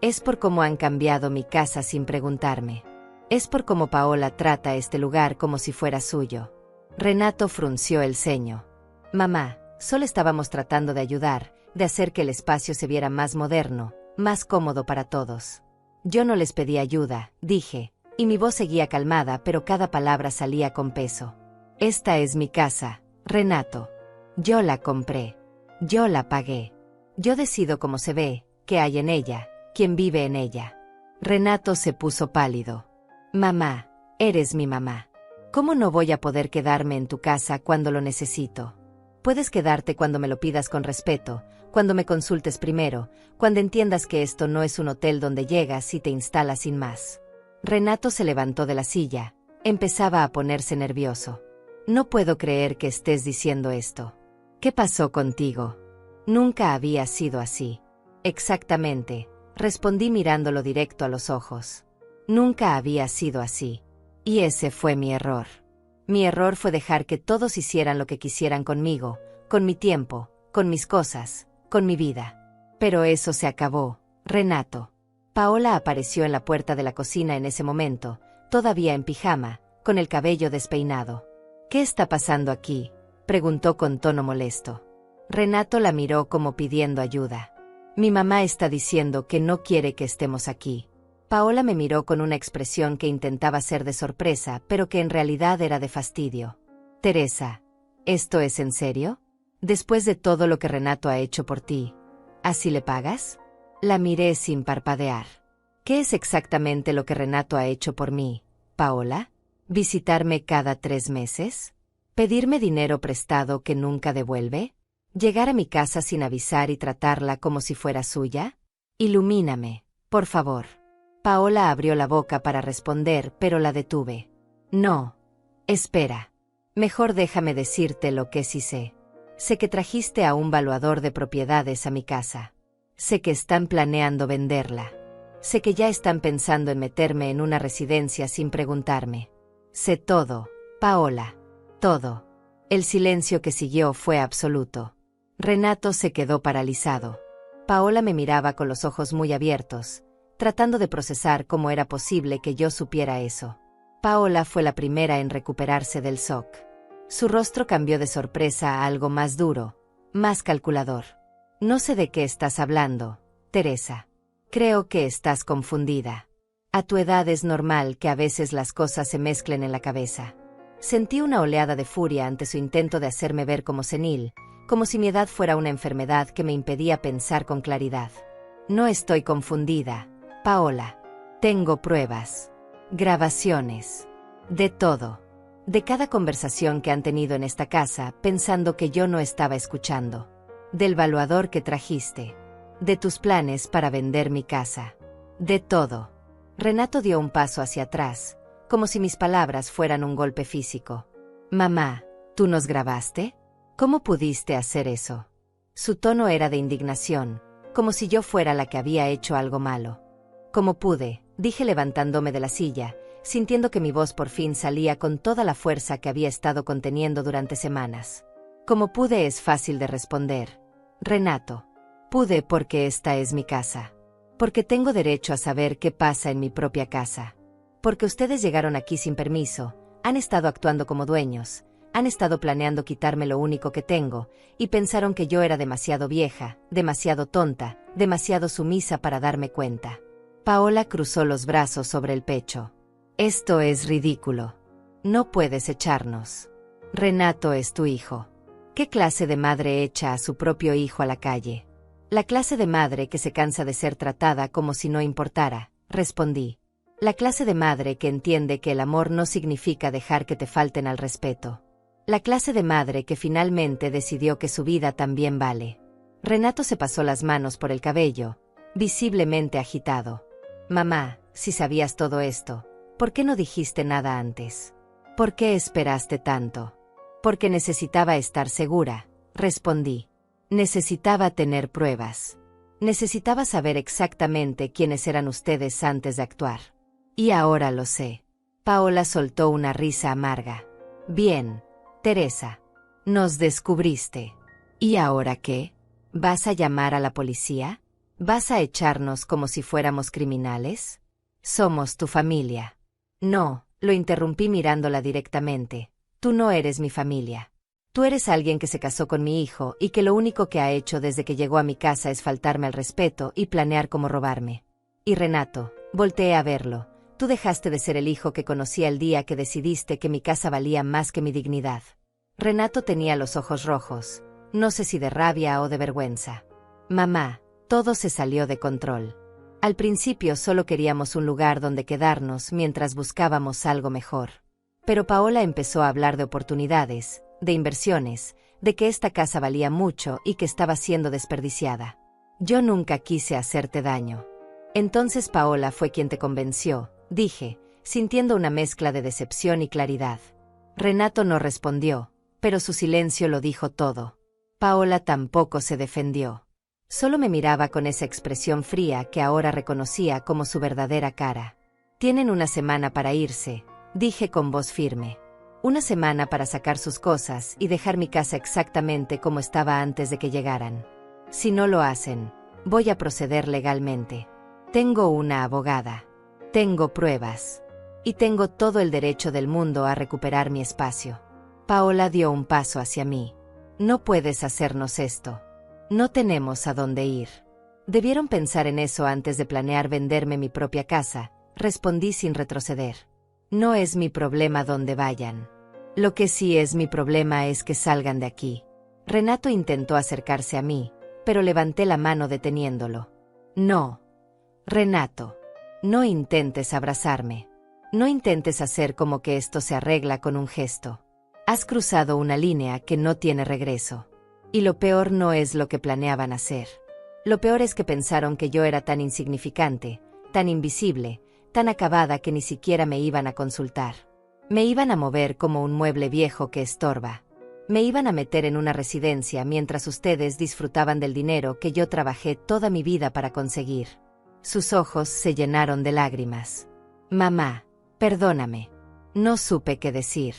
Es por cómo han cambiado mi casa sin preguntarme. Es por cómo Paola trata este lugar como si fuera suyo. Renato frunció el ceño. Mamá, solo estábamos tratando de ayudar, de hacer que el espacio se viera más moderno, más cómodo para todos. Yo no les pedí ayuda, dije, y mi voz seguía calmada pero cada palabra salía con peso. Esta es mi casa, Renato. Yo la compré. Yo la pagué. Yo decido cómo se ve, qué hay en ella, quién vive en ella. Renato se puso pálido. Mamá, eres mi mamá. ¿Cómo no voy a poder quedarme en tu casa cuando lo necesito? Puedes quedarte cuando me lo pidas con respeto, cuando me consultes primero, cuando entiendas que esto no es un hotel donde llegas y te instalas sin más. Renato se levantó de la silla. Empezaba a ponerse nervioso. No puedo creer que estés diciendo esto. ¿Qué pasó contigo? Nunca había sido así. Exactamente, respondí mirándolo directo a los ojos. Nunca había sido así. Y ese fue mi error. Mi error fue dejar que todos hicieran lo que quisieran conmigo, con mi tiempo, con mis cosas, con mi vida. Pero eso se acabó, Renato. Paola apareció en la puerta de la cocina en ese momento, todavía en pijama, con el cabello despeinado. ¿Qué está pasando aquí?, preguntó con tono molesto. Renato la miró como pidiendo ayuda. Mi mamá está diciendo que no quiere que estemos aquí. Paola me miró con una expresión que intentaba ser de sorpresa, pero que en realidad era de fastidio. Teresa, ¿esto es en serio? Después de todo lo que Renato ha hecho por ti, ¿así le pagas? La miré sin parpadear. ¿Qué es exactamente lo que Renato ha hecho por mí, Paola? ¿Visitarme cada 3 meses? ¿Pedirme dinero prestado que nunca devuelve? ¿Llegar a mi casa sin avisar y tratarla como si fuera suya? Ilumíname, por favor. Paola abrió la boca para responder, pero la detuve. No. Espera. Mejor déjame decirte lo que sí sé. Sé que trajiste a un valuador de propiedades a mi casa. Sé que están planeando venderla. Sé que ya están pensando en meterme en una residencia sin preguntarme. Sé todo, Paola. Todo. El silencio que siguió fue absoluto. Renato se quedó paralizado. Paola me miraba con los ojos muy abiertos, tratando de procesar cómo era posible que yo supiera eso. Paola fue la primera en recuperarse del shock. Su rostro cambió de sorpresa a algo más duro, más calculador. No sé de qué estás hablando, Teresa. Creo que estás confundida. A tu edad es normal que a veces las cosas se mezclen en la cabeza. Sentí una oleada de furia ante su intento de hacerme ver como senil, como si mi edad fuera una enfermedad que me impedía pensar con claridad. No estoy confundida, Paola. Tengo pruebas, grabaciones, de todo. De cada conversación que han tenido en esta casa pensando que yo no estaba escuchando. Del valuador que trajiste. De tus planes para vender mi casa. De todo. Renato dio un paso hacia atrás, como si mis palabras fueran un golpe físico. Mamá, ¿tú nos grabaste? ¿Cómo pudiste hacer eso? Su tono era de indignación, como si yo fuera la que había hecho algo malo. ¿Cómo pude?, dije levantándome de la silla, sintiendo que mi voz por fin salía con toda la fuerza que había estado conteniendo durante semanas. ¿Cómo pude? Es fácil de responder. Renato. Pude porque esta es mi casa. Porque tengo derecho a saber qué pasa en mi propia casa. Porque ustedes llegaron aquí sin permiso, han estado actuando como dueños, han estado planeando quitarme lo único que tengo, y pensaron que yo era demasiado vieja, demasiado tonta, demasiado sumisa para darme cuenta. Paola cruzó los brazos sobre el pecho. Esto es ridículo. No puedes echarnos. Renato es tu hijo. ¿Qué clase de madre echa a su propio hijo a la calle? La clase de madre que se cansa de ser tratada como si no importara, respondí. La clase de madre que entiende que el amor no significa dejar que te falten al respeto. La clase de madre que finalmente decidió que su vida también vale. Renato se pasó las manos por el cabello, visiblemente agitado. Mamá, si sabías todo esto, ¿por qué no dijiste nada antes? ¿Por qué esperaste tanto? Porque necesitaba estar segura, respondí. Necesitaba tener pruebas. Necesitaba saber exactamente quiénes eran ustedes antes de actuar. Y ahora lo sé. Paola soltó una risa amarga. Bien, Teresa. Nos descubriste. ¿Y ahora qué? ¿Vas a llamar a la policía? ¿Vas a echarnos como si fuéramos criminales? Somos tu familia. No, lo interrumpí mirándola directamente. Tú no eres mi familia. Tú eres alguien que se casó con mi hijo y que lo único que ha hecho desde que llegó a mi casa es faltarme al respeto y planear cómo robarme. Y Renato, volteé a verlo. Tú dejaste de ser el hijo que conocía el día que decidiste que mi casa valía más que mi dignidad. Renato tenía los ojos rojos, no sé si de rabia o de vergüenza. Mamá, todo se salió de control. Al principio solo queríamos un lugar donde quedarnos mientras buscábamos algo mejor. Pero Paola empezó a hablar de oportunidades, de inversiones, de que esta casa valía mucho y que estaba siendo desperdiciada. Yo nunca quise hacerte daño. Entonces Paola fue quien te convenció, dije, sintiendo una mezcla de decepción y claridad. Renato no respondió, pero su silencio lo dijo todo. Paola tampoco se defendió. Solo me miraba con esa expresión fría que ahora reconocía como su verdadera cara. Tienen una semana para irse, dije con voz firme. Una semana para sacar sus cosas y dejar mi casa exactamente como estaba antes de que llegaran. Si no lo hacen, voy a proceder legalmente. Tengo una abogada. Tengo pruebas. Y tengo todo el derecho del mundo a recuperar mi espacio. Paola dio un paso hacia mí. No puedes hacernos esto. No tenemos a dónde ir. Debieron pensar en eso antes de planear venderme mi propia casa, respondí sin retroceder. No es mi problema dónde vayan. Lo que sí es mi problema es que salgan de aquí. Renato intentó acercarse a mí, pero levanté la mano deteniéndolo. No. Renato. No intentes abrazarme. No intentes hacer como que esto se arregla con un gesto. Has cruzado una línea que no tiene regreso. Y lo peor no es lo que planeaban hacer. Lo peor es que pensaron que yo era tan insignificante, tan invisible, tan acabada que ni siquiera me iban a consultar. Me iban a mover como un mueble viejo que estorba. Me iban a meter en una residencia mientras ustedes disfrutaban del dinero que yo trabajé toda mi vida para conseguir. Sus ojos se llenaron de lágrimas. Mamá, perdóname. No supe qué decir.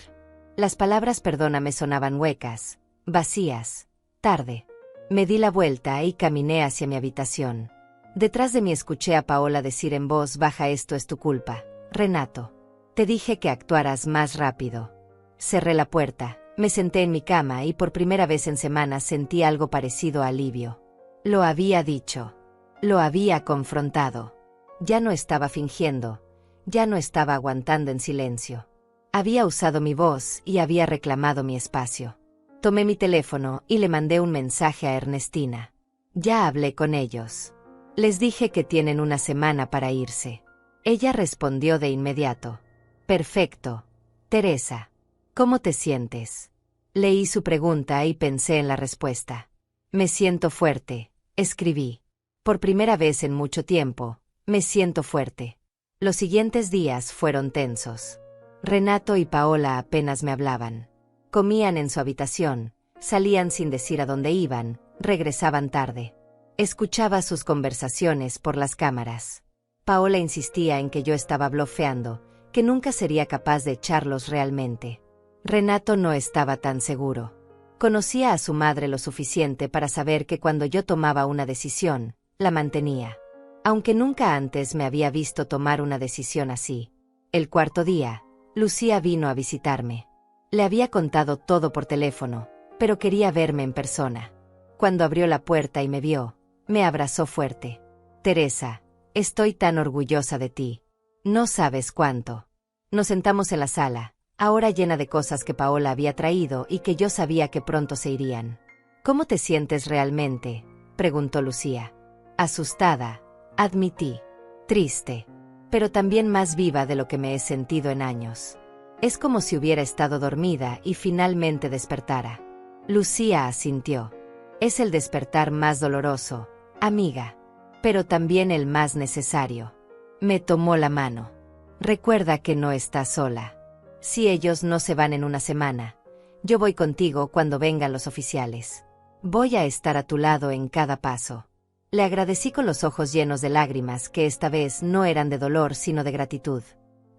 Las palabras perdóname sonaban huecas, vacías. Tarde. Me di la vuelta y caminé hacia mi habitación. Detrás de mí escuché a Paola decir en voz baja: esto es tu culpa, Renato. Te dije que actuaras más rápido. Cerré la puerta, me senté en mi cama y por primera vez en semanas sentí algo parecido a alivio. Lo había dicho. Lo había confrontado. Ya no estaba fingiendo. Ya no estaba aguantando en silencio. Había usado mi voz y había reclamado mi espacio. Tomé mi teléfono y le mandé un mensaje a Ernestina. Ya hablé con ellos. Les dije que tienen una semana para irse. Ella respondió de inmediato. Perfecto. Teresa, ¿cómo te sientes? Leí su pregunta y pensé en la respuesta. Me siento fuerte, escribí. Por primera vez en mucho tiempo, me siento fuerte. Los siguientes días fueron tensos. Renato y Paola apenas me hablaban. Comían en su habitación, salían sin decir a dónde iban, regresaban tarde. Escuchaba sus conversaciones por las cámaras. Paola insistía en que yo estaba blofeando, que nunca sería capaz de echarlos realmente. Renato no estaba tan seguro. Conocía a su madre lo suficiente para saber que cuando yo tomaba una decisión, la mantenía. Aunque nunca antes me había visto tomar una decisión así. El cuarto día, Lucía vino a visitarme. Le había contado todo por teléfono, pero quería verme en persona. Cuando abrió la puerta y me vio, me abrazó fuerte. Teresa, estoy tan orgullosa de ti. No sabes cuánto. Nos sentamos en la sala, ahora llena de cosas que Paola había traído y que yo sabía que pronto se irían. ¿Cómo te sientes realmente?, preguntó Lucía. Asustada, admití. Triste. Pero también más viva de lo que me he sentido en años. Es como si hubiera estado dormida y finalmente despertara. Lucía asintió. Es el despertar más doloroso, amiga, pero también el más necesario. Me tomó la mano. Recuerda que no estás sola. Si ellos no se van en una semana, yo voy contigo cuando vengan los oficiales. Voy a estar a tu lado en cada paso. Le agradecí con los ojos llenos de lágrimas que esta vez no eran de dolor sino de gratitud.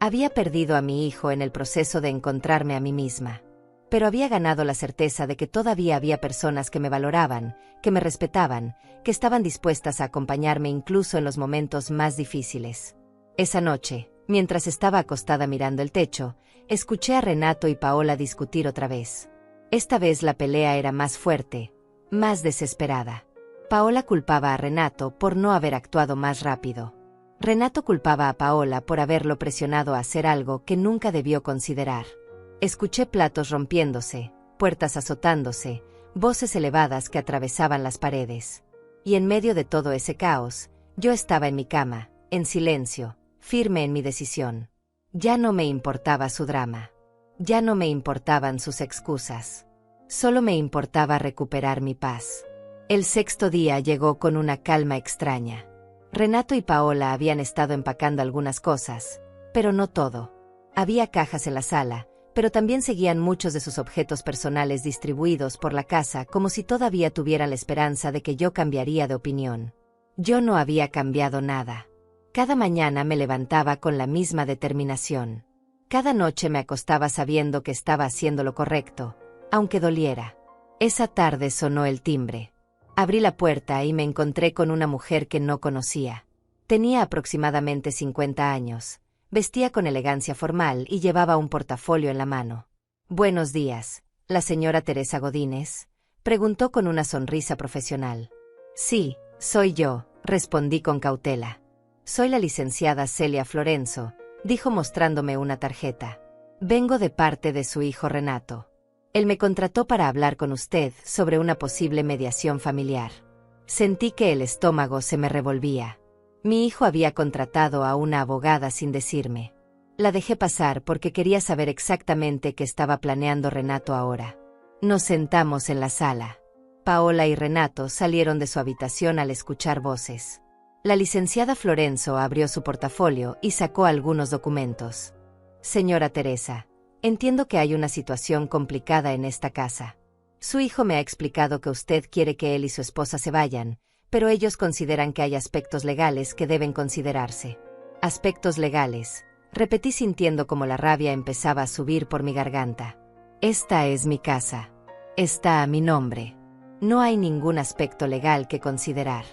Había perdido a mi hijo en el proceso de encontrarme a mí misma. Pero había ganado la certeza de que todavía había personas que me valoraban, que me respetaban, que estaban dispuestas a acompañarme incluso en los momentos más difíciles. Esa noche, mientras estaba acostada mirando el techo, escuché a Renato y Paola discutir otra vez. Esta vez la pelea era más fuerte, más desesperada. Paola culpaba a Renato por no haber actuado más rápido. Renato culpaba a Paola por haberlo presionado a hacer algo que nunca debió considerar. Escuché platos rompiéndose, puertas azotándose, voces elevadas que atravesaban las paredes. Y en medio de todo ese caos, Yo estaba en mi cama, en silencio, firme en mi decisión. Ya no me importaba su drama. Ya no me importaban sus excusas. Solo me importaba recuperar mi paz. El sexto día llegó con una calma extraña. Renato y Paola habían estado empacando algunas cosas, pero no todo. Había cajas en la sala, pero también seguían muchos de sus objetos personales distribuidos por la casa como si todavía tuvieran la esperanza de que yo cambiaría de opinión. Yo no había cambiado nada. Cada mañana me levantaba con la misma determinación. Cada noche me acostaba sabiendo que estaba haciendo lo correcto, aunque doliera. Esa tarde sonó el timbre. Abrí la puerta y me encontré con una mujer que no conocía. Tenía aproximadamente 50 años. Vestía con elegancia formal y llevaba un portafolio en la mano. «Buenos días, ¿la señora Teresa Godínez?», preguntó con una sonrisa profesional. «Sí, soy yo», respondí con cautela. «Soy la licenciada Celia Florenzo», dijo mostrándome una tarjeta. «Vengo de parte de su hijo Renato. Él me contrató para hablar con usted sobre una posible mediación familiar». Sentí que el estómago se me revolvía. Mi hijo había contratado a una abogada sin decirme. La dejé pasar porque quería saber exactamente qué estaba planeando Renato ahora. Nos sentamos en la sala. Paola y Renato salieron de su habitación al escuchar voces. La licenciada Florenzo abrió su portafolio y sacó algunos documentos. «Señora Teresa, entiendo que hay una situación complicada en esta casa. Su hijo me ha explicado que usted quiere que él y su esposa se vayan, pero ellos consideran que hay aspectos legales que deben considerarse». «Aspectos legales», repetí sintiendo como la rabia empezaba a subir por mi garganta. «Esta es mi casa. Está a mi nombre. No hay ningún aspecto legal que considerar».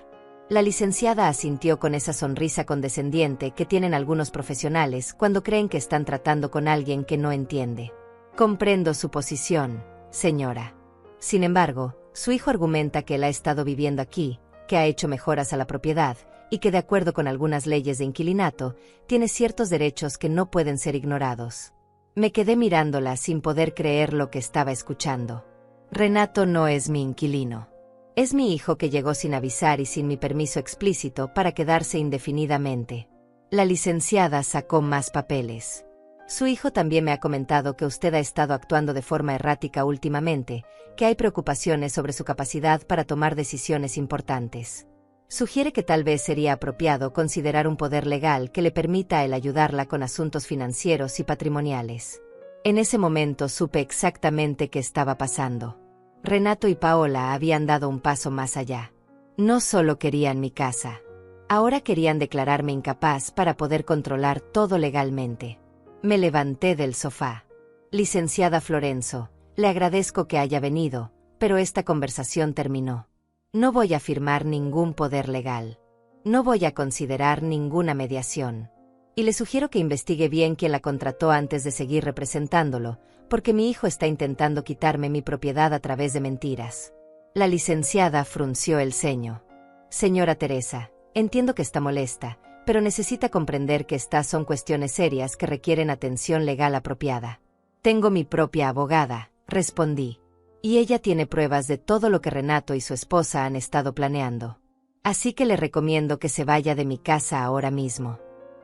La licenciada asintió con esa sonrisa condescendiente que tienen algunos profesionales cuando creen que están tratando con alguien que no entiende. «Comprendo su posición, señora. Sin embargo, su hijo argumenta que él ha estado viviendo aquí, que ha hecho mejoras a la propiedad, y que de acuerdo con algunas leyes de inquilinato, tiene ciertos derechos que no pueden ser ignorados». Me quedé mirándola sin poder creer lo que estaba escuchando. «Renato no es mi inquilino. Es mi hijo que llegó sin avisar y sin mi permiso explícito para quedarse indefinidamente». La licenciada sacó más papeles. «Su hijo también me ha comentado que usted ha estado actuando de forma errática últimamente, que hay preocupaciones sobre su capacidad para tomar decisiones importantes. Sugiere que tal vez sería apropiado considerar un poder legal que le permita a él ayudarla con asuntos financieros y patrimoniales». En ese momento supe exactamente qué estaba pasando. Renato y Paola habían dado un paso más allá. No solo querían mi casa. Ahora querían declararme incapaz para poder controlar todo legalmente. Me levanté del sofá. «Licenciada Florenzo, le agradezco que haya venido, pero esta conversación terminó. No voy a firmar ningún poder legal. No voy a considerar ninguna mediación. Y le sugiero que investigue bien quién la contrató antes de seguir representándolo, porque mi hijo está intentando quitarme mi propiedad a través de mentiras». La licenciada frunció el ceño. «Señora Teresa, entiendo que está molesta, pero necesita comprender que estas son cuestiones serias que requieren atención legal apropiada». «Tengo mi propia abogada», respondí. «Y ella tiene pruebas de todo lo que Renato y su esposa han estado planeando. Así que le recomiendo que se vaya de mi casa ahora mismo».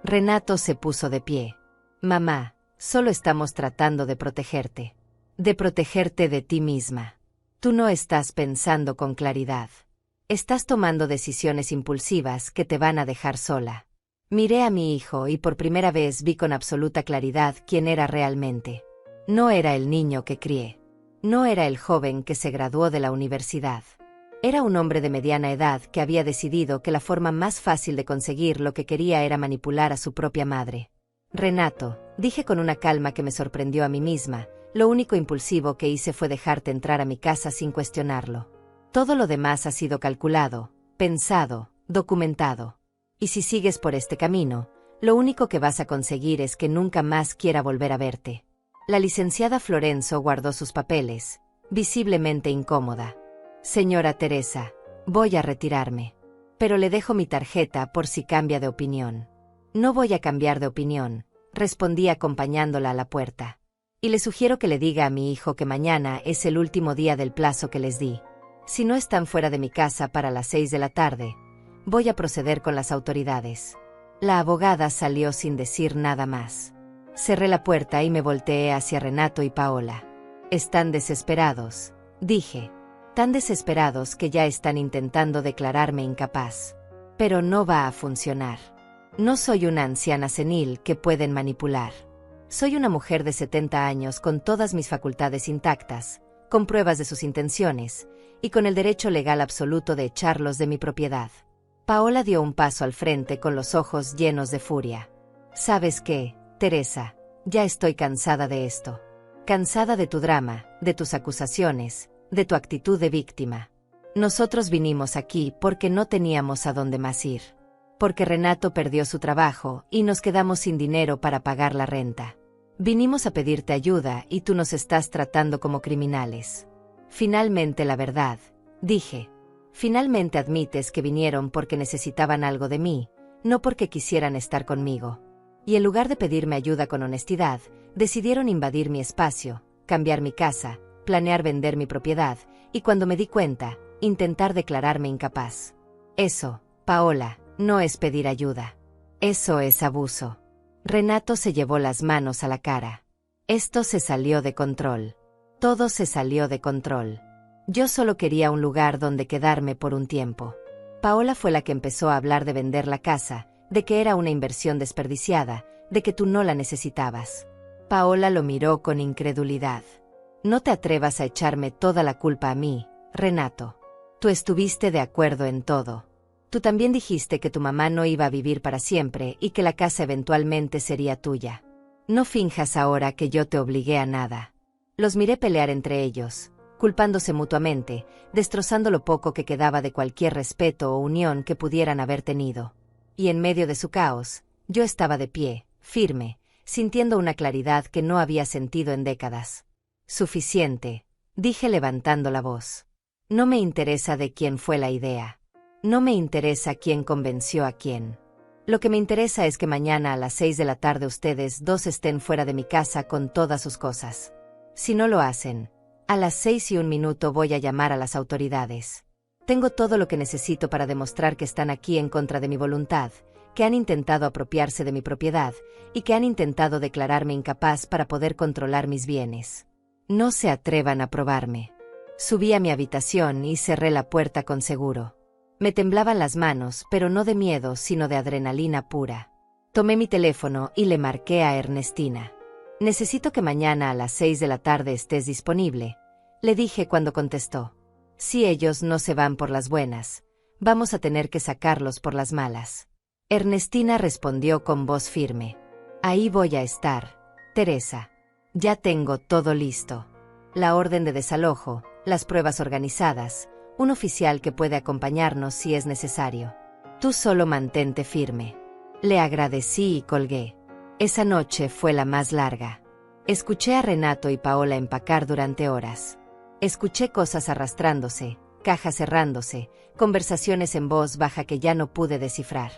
Renato se puso de pie. «Mamá, solo estamos tratando de protegerte. De protegerte de ti misma. Tú no estás pensando con claridad. Estás tomando decisiones impulsivas que te van a dejar sola». Miré a mi hijo y por primera vez vi con absoluta claridad quién era realmente. No era el niño que crié. No era el joven que se graduó de la universidad. Era un hombre de mediana edad que había decidido que la forma más fácil de conseguir lo que quería era manipular a su propia madre. «Renato», dije con una calma que me sorprendió a mí misma, «lo único impulsivo que hice fue dejarte entrar a mi casa sin cuestionarlo. Todo lo demás ha sido calculado, pensado, documentado. Y si sigues por este camino, lo único que vas a conseguir es que nunca más quiera volver a verte». La licenciada Florenzo guardó sus papeles, visiblemente incómoda. «Señora Teresa, voy a retirarme. Pero le dejo mi tarjeta por si cambia de opinión». «No voy a cambiar de opinión», respondí acompañándola a la puerta. «Y le sugiero que le diga a mi hijo que mañana es el último día del plazo que les di. Si no están fuera de mi casa para las 6 de la tarde, Voy a proceder con las autoridades. La abogada salió sin decir nada más. Cerré la puerta y me volteé hacia Renato y Paola. Están desesperados, dije. Tan desesperados que ya están intentando declararme incapaz. Pero no va a funcionar. No soy una anciana senil que pueden manipular. Soy una mujer de 70 años con todas mis facultades intactas, con pruebas de sus intenciones, y con el derecho legal absoluto de echarlos de mi propiedad. Paola dio un paso al frente con los ojos llenos de furia. ¿Sabes qué, Teresa? Ya estoy cansada de esto. Cansada de tu drama, de tus acusaciones, de tu actitud de víctima. Nosotros vinimos aquí porque no teníamos a dónde más ir. Porque Renato perdió su trabajo y nos quedamos sin dinero para pagar la renta. Vinimos a pedirte ayuda y tú nos estás tratando como criminales. Finalmente la verdad, dije. Finalmente admites que vinieron porque necesitaban algo de mí, no porque quisieran estar conmigo. Y en lugar de pedirme ayuda con honestidad, decidieron invadir mi espacio, cambiar mi casa, planear vender mi propiedad, y cuando me di cuenta, intentar declararme incapaz. Eso, Paola, no es pedir ayuda. Eso es abuso. Renato se llevó las manos a la cara. Esto se salió de control. Todo se salió de control. Yo solo quería un lugar donde quedarme por un tiempo. Paola fue la que empezó a hablar de vender la casa, de que era una inversión desperdiciada, de que tú no la necesitabas. Paola lo miró con incredulidad. No te atrevas a echarme toda la culpa a mí, Renato. Tú estuviste de acuerdo en todo. Tú también dijiste que tu mamá no iba a vivir para siempre y que la casa eventualmente sería tuya. No finjas ahora que yo te obligué a nada. Los miré pelear entre ellos, culpándose mutuamente, destrozando lo poco que quedaba de cualquier respeto o unión que pudieran haber tenido. Y en medio de su caos, yo estaba de pie, firme, sintiendo una claridad que no había sentido en décadas. Suficiente, dije levantando la voz. No me interesa de quién fue la idea. No me interesa quién convenció a quién. Lo que me interesa es que mañana a las 6 de la tarde ustedes dos estén fuera de mi casa con todas sus cosas. Si no lo hacen, a las 6:01 voy a llamar a las autoridades. Tengo todo lo que necesito para demostrar que están aquí en contra de mi voluntad, que han intentado apropiarse de mi propiedad y que han intentado declararme incapaz para poder controlar mis bienes. No se atrevan a probarme. Subí a mi habitación y cerré la puerta con seguro. Me temblaban las manos, pero no de miedo, sino de adrenalina pura. Tomé mi teléfono y le marqué a Ernestina. Necesito que mañana a las 6 de la tarde estés disponible, le dije cuando contestó. Si ellos no se van por las buenas, vamos a tener que sacarlos por las malas. Ernestina respondió con voz firme. Ahí voy a estar, Teresa. Ya tengo todo listo. La orden de desalojo, las pruebas organizadas, un oficial que puede acompañarnos si es necesario. Tú solo mantente firme. Le agradecí y colgué. Esa noche fue la más larga. Escuché a Renato y Paola empacar durante horas. Escuché cosas arrastrándose, cajas cerrándose, conversaciones en voz baja que ya no pude descifrar.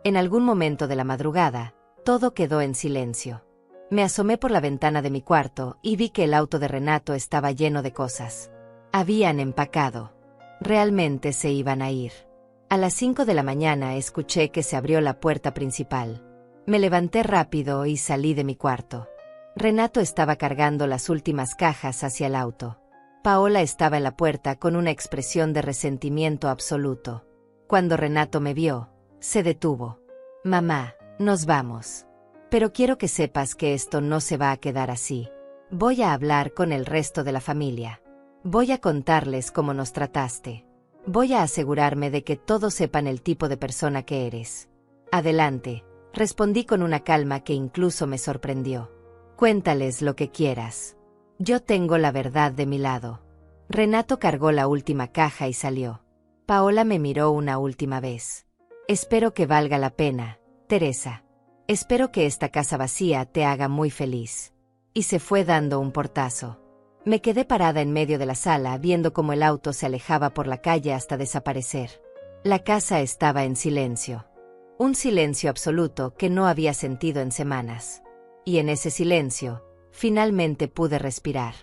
En algún momento de la madrugada, todo quedó en silencio. Me asomé por la ventana de mi cuarto y vi que el auto de Renato estaba lleno de cosas. Habían empacado. Realmente se iban a ir. A las 5 de la mañana escuché que se abrió la puerta principal. Me levanté rápido y salí de mi cuarto. Renato estaba cargando las últimas cajas hacia el auto. Paola estaba en la puerta con una expresión de resentimiento absoluto. Cuando Renato me vio, se detuvo. Mamá, nos vamos. Pero quiero que sepas que esto no se va a quedar así. Voy a hablar con el resto de la familia. Voy a contarles cómo nos trataste. Voy a asegurarme de que todos sepan el tipo de persona que eres. Adelante, respondí con una calma que incluso me sorprendió. Cuéntales lo que quieras. Yo tengo la verdad de mi lado. Renato cargó la última caja y salió. Paola me miró una última vez. Espero que valga la pena, Teresa. Espero que esta casa vacía te haga muy feliz. Y se fue dando un portazo. Me quedé parada en medio de la sala viendo cómo el auto se alejaba por la calle hasta desaparecer. La casa estaba en silencio. Un silencio absoluto que no había sentido en semanas. Y en ese silencio, finalmente pude respirar.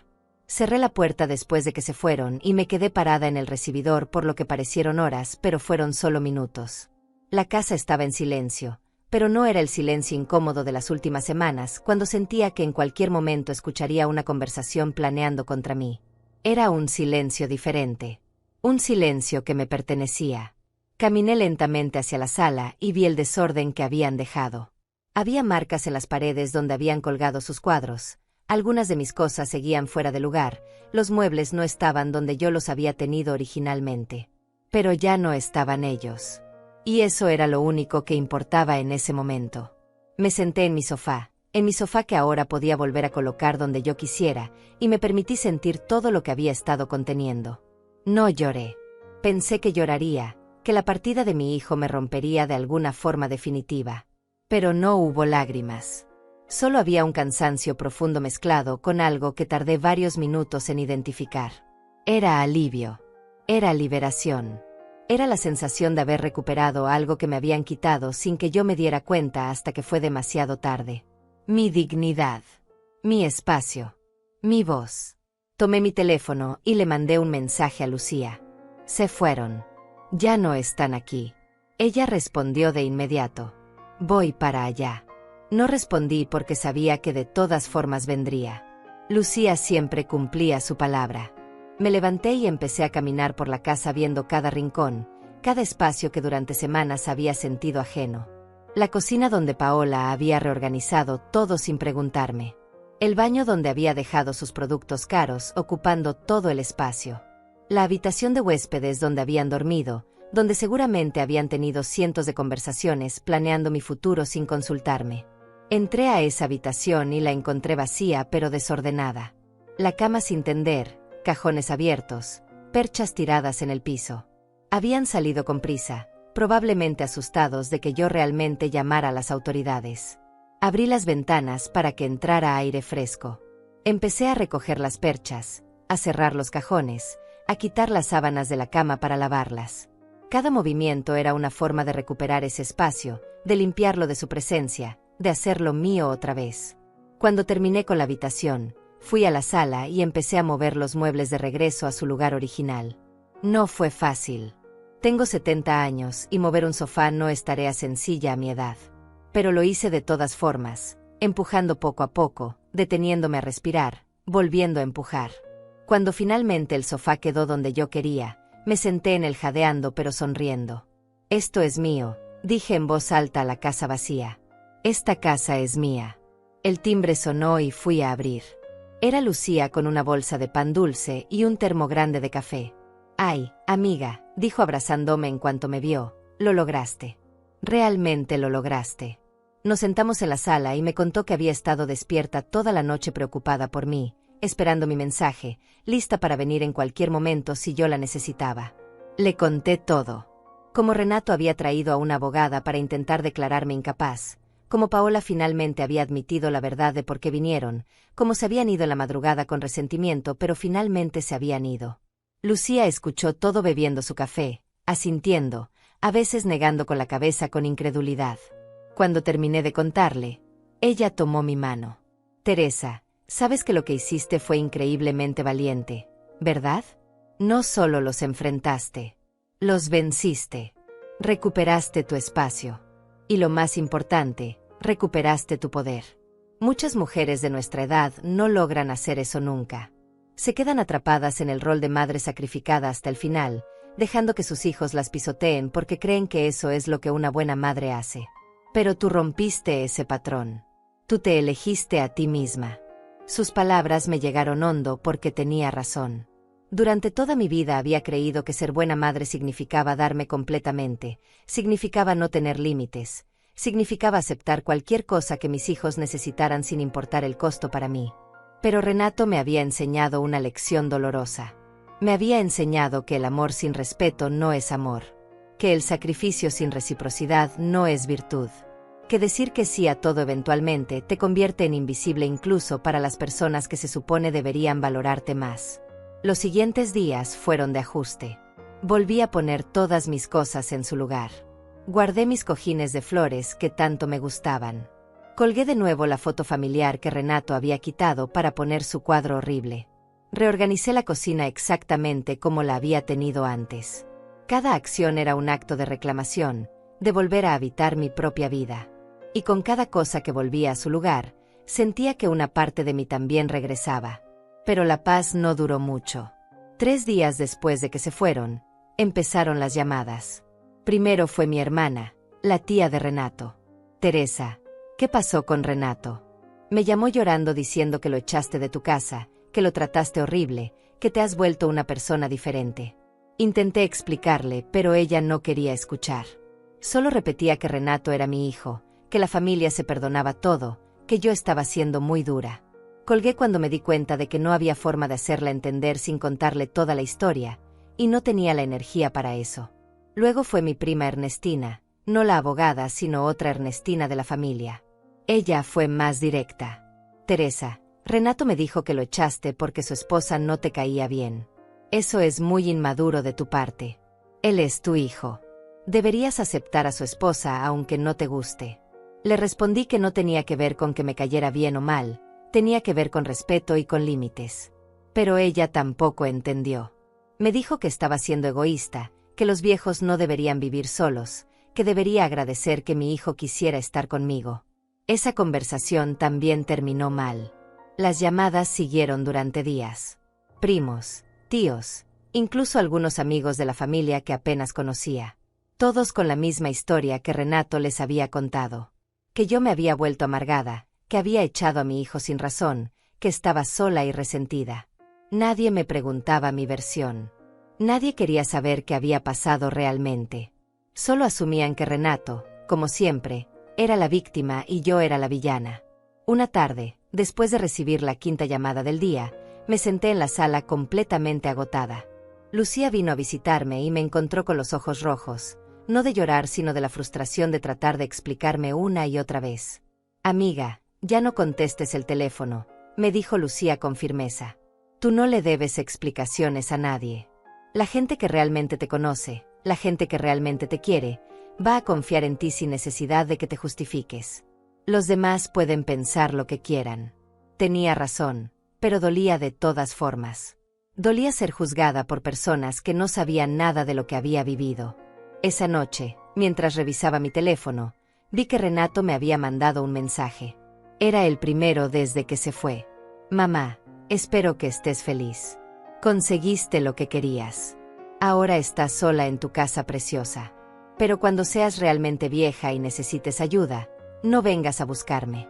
Cerré la puerta después de que se fueron y me quedé parada en el recibidor por lo que parecieron horas, pero fueron solo minutos. La casa estaba en silencio, pero no era el silencio incómodo de las últimas semanas, cuando sentía que en cualquier momento escucharía una conversación planeando contra mí. Era un silencio diferente. Un silencio que me pertenecía. Caminé lentamente hacia la sala y vi el desorden que habían dejado. Había marcas en las paredes donde habían colgado sus cuadros. Algunas de mis cosas seguían fuera de lugar, los muebles no estaban donde yo los había tenido originalmente. Pero ya no estaban ellos. Y eso era lo único que importaba en ese momento. Me senté en mi sofá que ahora podía volver a colocar donde yo quisiera, y me permití sentir todo lo que había estado conteniendo. No lloré. Pensé que lloraría, que la partida de mi hijo me rompería de alguna forma definitiva. Pero no hubo lágrimas. Solo había un cansancio profundo mezclado con algo que tardé varios minutos en identificar. Era alivio. Era liberación. Era la sensación de haber recuperado algo que me habían quitado sin que yo me diera cuenta hasta que fue demasiado tarde. Mi dignidad. Mi espacio. Mi voz. Tomé mi teléfono y le mandé un mensaje a Lucía. Se fueron. Ya no están aquí. Ella respondió de inmediato. Voy para allá. No respondí porque sabía que de todas formas vendría. Lucía siempre cumplía su palabra. Me levanté y empecé a caminar por la casa viendo cada rincón, cada espacio que durante semanas había sentido ajeno. La cocina donde Paola había reorganizado todo sin preguntarme. El baño donde había dejado sus productos caros ocupando todo el espacio. La habitación de huéspedes donde habían dormido, donde seguramente habían tenido cientos de conversaciones planeando mi futuro sin consultarme. Entré a esa habitación y la encontré vacía pero desordenada. La cama sin tender, cajones abiertos, perchas tiradas en el piso. Habían salido con prisa, probablemente asustados de que yo realmente llamara a las autoridades. Abrí las ventanas para que entrara aire fresco. Empecé a recoger las perchas, a cerrar los cajones, a quitar las sábanas de la cama para lavarlas. Cada movimiento era una forma de recuperar ese espacio, de limpiarlo de su presencia, de hacerlo mío otra vez. Cuando terminé con la habitación, fui a la sala y empecé a mover los muebles de regreso a su lugar original. No fue fácil. Tengo 70 años y mover un sofá no es tarea sencilla a mi edad. Pero lo hice de todas formas, empujando poco a poco, deteniéndome a respirar, volviendo a empujar. Cuando finalmente el sofá quedó donde yo quería, me senté en él jadeando pero sonriendo. Esto es mío, dije en voz alta a la casa vacía. Esta casa es mía. El timbre sonó y fui a abrir. Era Lucía con una bolsa de pan dulce y un termo grande de café. «Ay, amiga», dijo abrazándome en cuanto me vio, «lo lograste. Realmente lo lograste». Nos sentamos en la sala y me contó que había estado despierta toda la noche preocupada por mí, esperando mi mensaje, lista para venir en cualquier momento si yo la necesitaba. Le conté todo. Como Renato había traído a una abogada para intentar declararme incapaz, como Paola finalmente había admitido la verdad de por qué vinieron, como se habían ido en la madrugada con resentimiento pero finalmente se habían ido. Lucía escuchó todo bebiendo su café, asintiendo, a veces negando con la cabeza con incredulidad. Cuando terminé de contarle, ella tomó mi mano. «Teresa, sabes que lo que hiciste fue increíblemente valiente, ¿verdad? No solo los enfrentaste, los venciste. Recuperaste tu espacio. Y lo más importante, recuperaste tu poder. Muchas mujeres de nuestra edad no logran hacer eso nunca. Se quedan atrapadas en el rol de madre sacrificada hasta el final, dejando que sus hijos las pisoteen porque creen que eso es lo que una buena madre hace. Pero tú rompiste ese patrón. Tú te elegiste a ti misma». Sus palabras me llegaron hondo porque tenía razón. Durante toda mi vida había creído que ser buena madre significaba darme completamente, significaba no tener límites, significaba aceptar cualquier cosa que mis hijos necesitaran sin importar el costo para mí. Pero Renato me había enseñado una lección dolorosa. Me había enseñado que el amor sin respeto no es amor, que el sacrificio sin reciprocidad no es virtud, que decir que sí a todo eventualmente te convierte en invisible incluso para las personas que se supone deberían valorarte más. Los siguientes días fueron de ajuste. Volví a poner todas mis cosas en su lugar. Guardé mis cojines de flores que tanto me gustaban. Colgué de nuevo la foto familiar que Renato había quitado para poner su cuadro horrible. Reorganicé la cocina exactamente como la había tenido antes. Cada acción era un acto de reclamación, de volver a habitar mi propia vida. Y con cada cosa que volvía a su lugar, sentía que una parte de mí también regresaba. Pero la paz no duró mucho. 3 días después de que se fueron, empezaron las llamadas. Primero fue mi hermana, la tía de Renato. Teresa, ¿qué pasó con Renato? Me llamó llorando diciendo que lo echaste de tu casa, que lo trataste horrible, que te has vuelto una persona diferente. Intenté explicarle, pero ella no quería escuchar. Solo repetía que Renato era mi hijo, que la familia se perdonaba todo, que yo estaba siendo muy dura. Colgué cuando me di cuenta de que no había forma de hacerla entender sin contarle toda la historia, y no tenía la energía para eso. Luego fue mi prima Ernestina, no la abogada, sino otra Ernestina de la familia. Ella fue más directa. Teresa, Renato me dijo que lo echaste porque su esposa no te caía bien. Eso es muy inmaduro de tu parte. Él es tu hijo. Deberías aceptar a su esposa aunque no te guste. Le respondí que no tenía que ver con que me cayera bien o mal, tenía que ver con respeto y con límites. Pero ella tampoco entendió. Me dijo que estaba siendo egoísta, que los viejos no deberían vivir solos, que debería agradecer que mi hijo quisiera estar conmigo. Esa conversación también terminó mal. Las llamadas siguieron durante días. Primos, tíos, incluso algunos amigos de la familia que apenas conocía. Todos con la misma historia que Renato les había contado. Que yo me había vuelto amargada, que había echado a mi hijo sin razón, que estaba sola y resentida. Nadie me preguntaba mi versión. Nadie quería saber qué había pasado realmente. Solo asumían que Renato, como siempre, era la víctima y yo era la villana. Una tarde, después de recibir la 5ª llamada del día, me senté en la sala completamente agotada. Lucía vino a visitarme y me encontró con los ojos rojos, no de llorar sino de la frustración de tratar de explicarme una y otra vez. Amiga, ya no contestes el teléfono, me dijo Lucía con firmeza. Tú no le debes explicaciones a nadie. La gente que realmente te conoce, la gente que realmente te quiere, va a confiar en ti sin necesidad de que te justifiques. Los demás pueden pensar lo que quieran. Tenía razón, pero dolía de todas formas. Dolía ser juzgada por personas que no sabían nada de lo que había vivido. Esa noche, mientras revisaba mi teléfono, vi que Renato me había mandado un mensaje. Era el primero desde que se fue. Mamá, espero que estés feliz. Conseguiste lo que querías. Ahora estás sola en tu casa preciosa. Pero cuando seas realmente vieja y necesites ayuda, no vengas a buscarme.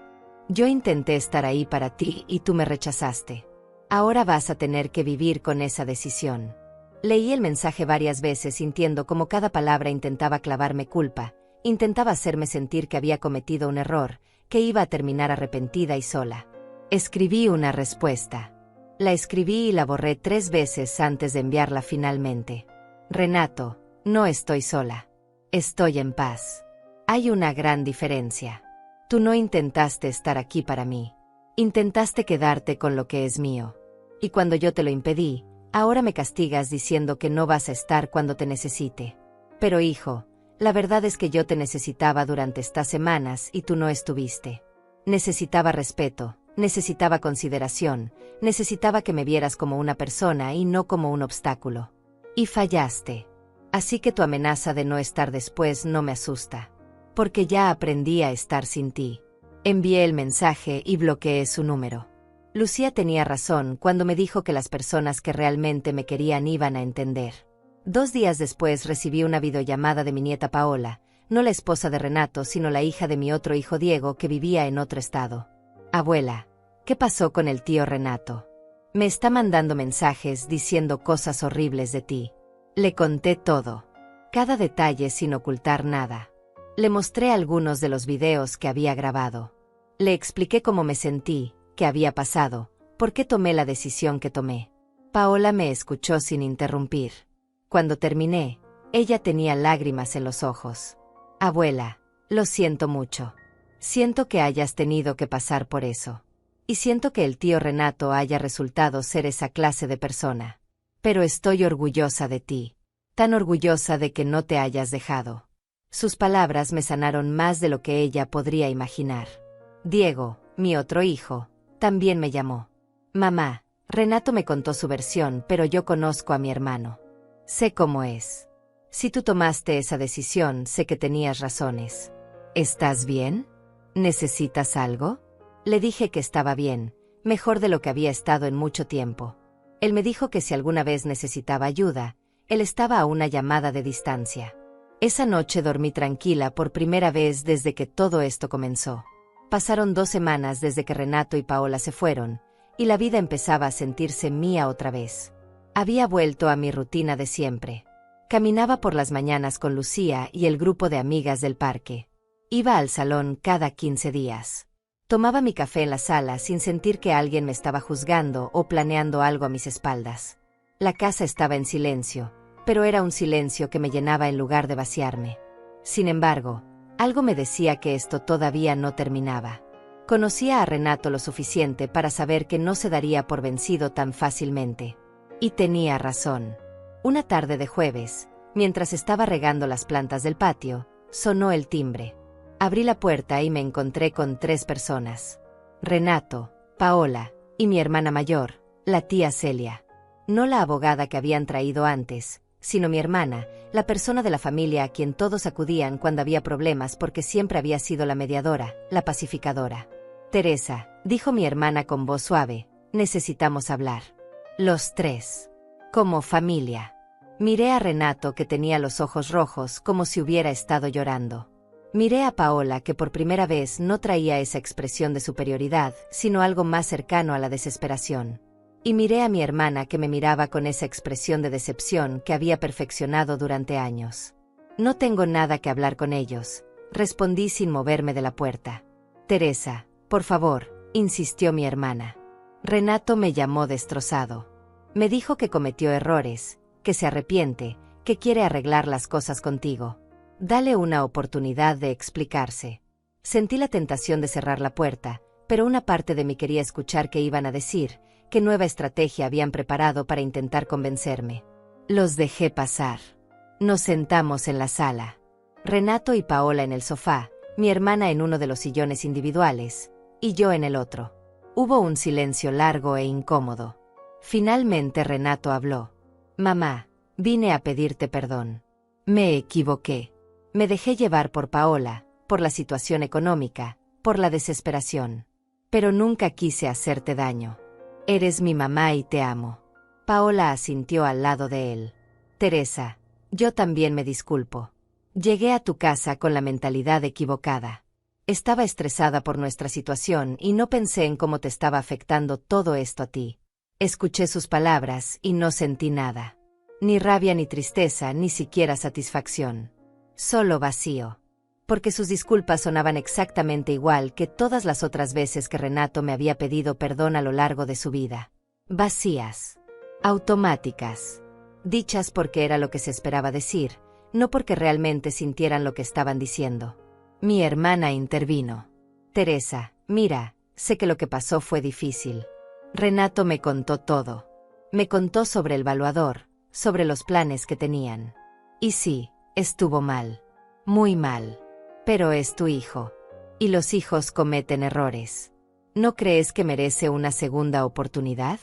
Yo intenté estar ahí para ti y tú me rechazaste. Ahora vas a tener que vivir con esa decisión. Leí el mensaje varias veces sintiendo como cada palabra intentaba clavarme culpa, intentaba hacerme sentir que había cometido un error, que iba a terminar arrepentida y sola. Escribí una respuesta. La escribí y la borré 3 veces antes de enviarla finalmente. Renato, no estoy sola. Estoy en paz. Hay una gran diferencia. Tú no intentaste estar aquí para mí. Intentaste quedarte con lo que es mío. Y cuando yo te lo impedí, ahora me castigas diciendo que no vas a estar cuando te necesite. Pero hijo, la verdad es que yo te necesitaba durante estas semanas y tú no estuviste. Necesitaba respeto, necesitaba consideración, necesitaba que me vieras como una persona y no como un obstáculo. Y fallaste. Así que tu amenaza de no estar después no me asusta. Porque ya aprendí a estar sin ti. Envié el mensaje y bloqueé su número. Lucía tenía razón cuando me dijo que las personas que realmente me querían iban a entender. 2 días después recibí una videollamada de mi nieta Paola, no la esposa de Renato sino la hija de mi otro hijo Diego que vivía en otro estado. Abuela, ¿qué pasó con el tío Renato? Me está mandando mensajes diciendo cosas horribles de ti. Le conté todo. Cada detalle sin ocultar nada. Le mostré algunos de los videos que había grabado. Le expliqué cómo me sentí, qué había pasado, por qué tomé la decisión que tomé. Paola me escuchó sin interrumpir. Cuando terminé, ella tenía lágrimas en los ojos. Abuela, lo siento mucho. Siento que hayas tenido que pasar por eso. Y siento que el tío Renato haya resultado ser esa clase de persona. Pero estoy orgullosa de ti. Tan orgullosa de que no te hayas dejado. Sus palabras me sanaron más de lo que ella podría imaginar. Diego, mi otro hijo, también me llamó. Mamá, Renato me contó su versión, pero yo conozco a mi hermano. Sé cómo es. Si tú tomaste esa decisión, sé que tenías razones. ¿Estás bien? ¿Necesitas algo? Le dije que estaba bien, mejor de lo que había estado en mucho tiempo. Él me dijo que si alguna vez necesitaba ayuda, él estaba a una llamada de distancia. Esa noche dormí tranquila por primera vez desde que todo esto comenzó. Pasaron 2 semanas desde que Renato y Paola se fueron, y la vida empezaba a sentirse mía otra vez. Había vuelto a mi rutina de siempre. Caminaba por las mañanas con Lucía y el grupo de amigas del parque. Iba al salón cada 15 días. Tomaba mi café en la sala sin sentir que alguien me estaba juzgando o planeando algo a mis espaldas. La casa estaba en silencio, pero era un silencio que me llenaba en lugar de vaciarme. Sin embargo, algo me decía que esto todavía no terminaba. Conocía a Renato lo suficiente para saber que no se daría por vencido tan fácilmente. Y tenía razón. Una tarde de jueves, mientras estaba regando las plantas del patio, sonó el timbre. Abrí la puerta y me encontré con 3 personas. Renato, Paola y mi hermana mayor, la tía Celia. No la abogada que habían traído antes, sino mi hermana, la persona de la familia a quien todos acudían cuando había problemas porque siempre había sido la mediadora, la pacificadora. Teresa, dijo mi hermana con voz suave, necesitamos hablar. Los 3. Como familia. Miré a Renato que tenía los ojos rojos como si hubiera estado llorando. Miré a Paola que por primera vez no traía esa expresión de superioridad, sino algo más cercano a la desesperación. Y miré a mi hermana que me miraba con esa expresión de decepción que había perfeccionado durante años. No tengo nada que hablar con ellos, respondí sin moverme de la puerta. Teresa, por favor, insistió mi hermana. Renato me llamó destrozado. Me dijo que cometió errores, que se arrepiente, que quiere arreglar las cosas contigo. Dale una oportunidad de explicarse. Sentí la tentación de cerrar la puerta, pero una parte de mí quería escuchar qué iban a decir, qué nueva estrategia habían preparado para intentar convencerme. Los dejé pasar. Nos sentamos en la sala. Renato y Paola en el sofá, mi hermana en uno de los sillones individuales, y yo en el otro. Hubo un silencio largo e incómodo. Finalmente Renato habló. Mamá, vine a pedirte perdón. Me equivoqué. Me dejé llevar por Paola, por la situación económica, por la desesperación. Pero nunca quise hacerte daño. Eres mi mamá y te amo. Paola asintió al lado de él. Teresa, yo también me disculpo. Llegué a tu casa con la mentalidad equivocada. Estaba estresada por nuestra situación y no pensé en cómo te estaba afectando todo esto a ti. Escuché sus palabras y no sentí nada. Ni rabia ni tristeza, ni siquiera satisfacción. Solo vacío. Porque sus disculpas sonaban exactamente igual que todas las otras veces que Renato me había pedido perdón a lo largo de su vida. Vacías. Automáticas. Dichas porque era lo que se esperaba decir, no porque realmente sintieran lo que estaban diciendo. Mi hermana intervino. Teresa, mira, sé que lo que pasó fue difícil. Renato me contó todo. Me contó sobre el valuador, sobre los planes que tenían. Y sí, estuvo mal. Muy mal. Pero es tu hijo. Y los hijos cometen errores. ¿No crees que merece una segunda oportunidad?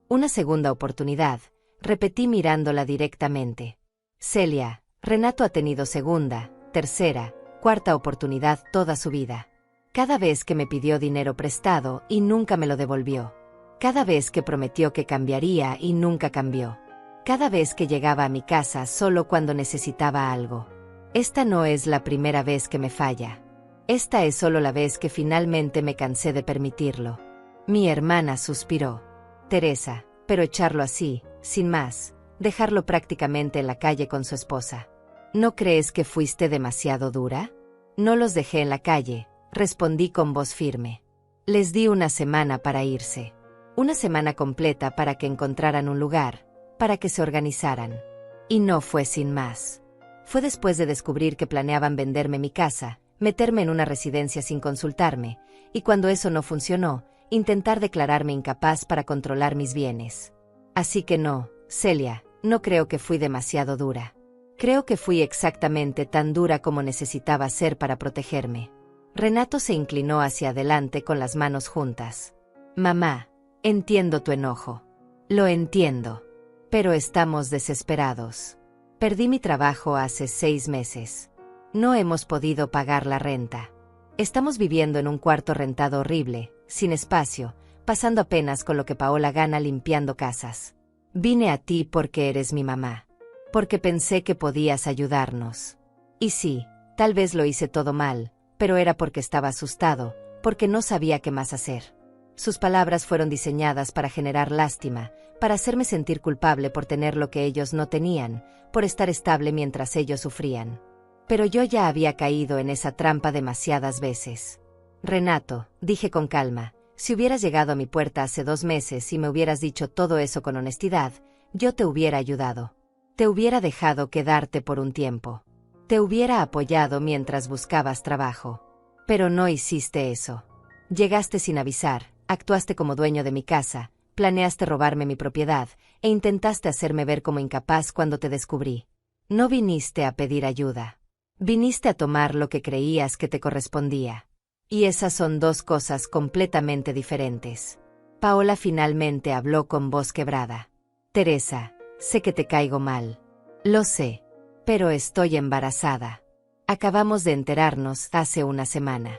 Una segunda oportunidad, repetí mirándola directamente. Celia, Renato ha tenido segunda, tercera, cuarta oportunidad toda su vida. Cada vez que me pidió dinero prestado y nunca me lo devolvió. Cada vez que prometió que cambiaría y nunca cambió. Cada vez que llegaba a mi casa solo cuando necesitaba algo. Esta no es la primera vez que me falla. Esta es solo la vez que finalmente me cansé de permitirlo. Mi hermana suspiró. Teresa, pero echarlo así, sin más, dejarlo prácticamente en la calle con su esposa. ¿No crees que fuiste demasiado dura? No los dejé en la calle, respondí con voz firme. Les di una semana para irse. Una semana completa para que encontraran un lugar, para que se organizaran. Y no fue sin más. Fue después de descubrir que planeaban venderme mi casa, meterme en una residencia sin consultarme, y cuando eso no funcionó, intentar declararme incapaz para controlar mis bienes. Así que no, Celia, no creo que fui demasiado dura. Creo que fui exactamente tan dura como necesitaba ser para protegerme. Renato se inclinó hacia adelante con las manos juntas. Mamá, entiendo tu enojo. Lo entiendo. Pero estamos desesperados. Perdí mi trabajo hace 6 meses. No hemos podido pagar la renta. Estamos viviendo en un cuarto rentado horrible, sin espacio, pasando apenas con lo que Paola gana limpiando casas. Vine a ti porque eres mi mamá. Porque pensé que podías ayudarnos. Y sí, tal vez lo hice todo mal, pero era porque estaba asustado, porque no sabía qué más hacer. Sus palabras fueron diseñadas para generar lástima, para hacerme sentir culpable por tener lo que ellos no tenían, por estar estable mientras ellos sufrían. Pero yo ya había caído en esa trampa demasiadas veces. Renato, dije con calma, si hubieras llegado a mi puerta hace 2 meses y me hubieras dicho todo eso con honestidad, yo te hubiera ayudado. Te hubiera dejado quedarte por un tiempo. Te hubiera apoyado mientras buscabas trabajo. Pero no hiciste eso. Llegaste sin avisar, actuaste como dueño de mi casa, planeaste robarme mi propiedad, e intentaste hacerme ver como incapaz cuando te descubrí. No viniste a pedir ayuda. Viniste a tomar lo que creías que te correspondía. Y esas son 2 cosas completamente diferentes. Paola finalmente habló con voz quebrada. Teresa, sé que te caigo mal. Lo sé. Pero estoy embarazada. Acabamos de enterarnos hace una semana.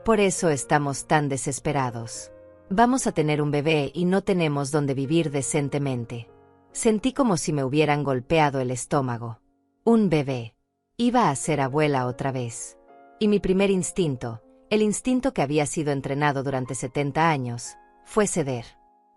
Por eso estamos tan desesperados. Vamos a tener un bebé y no tenemos donde vivir decentemente. Sentí como si me hubieran golpeado el estómago. Un bebé. Iba a ser abuela otra vez. Y mi primer instinto, el instinto que había sido entrenado durante 70 años, fue ceder.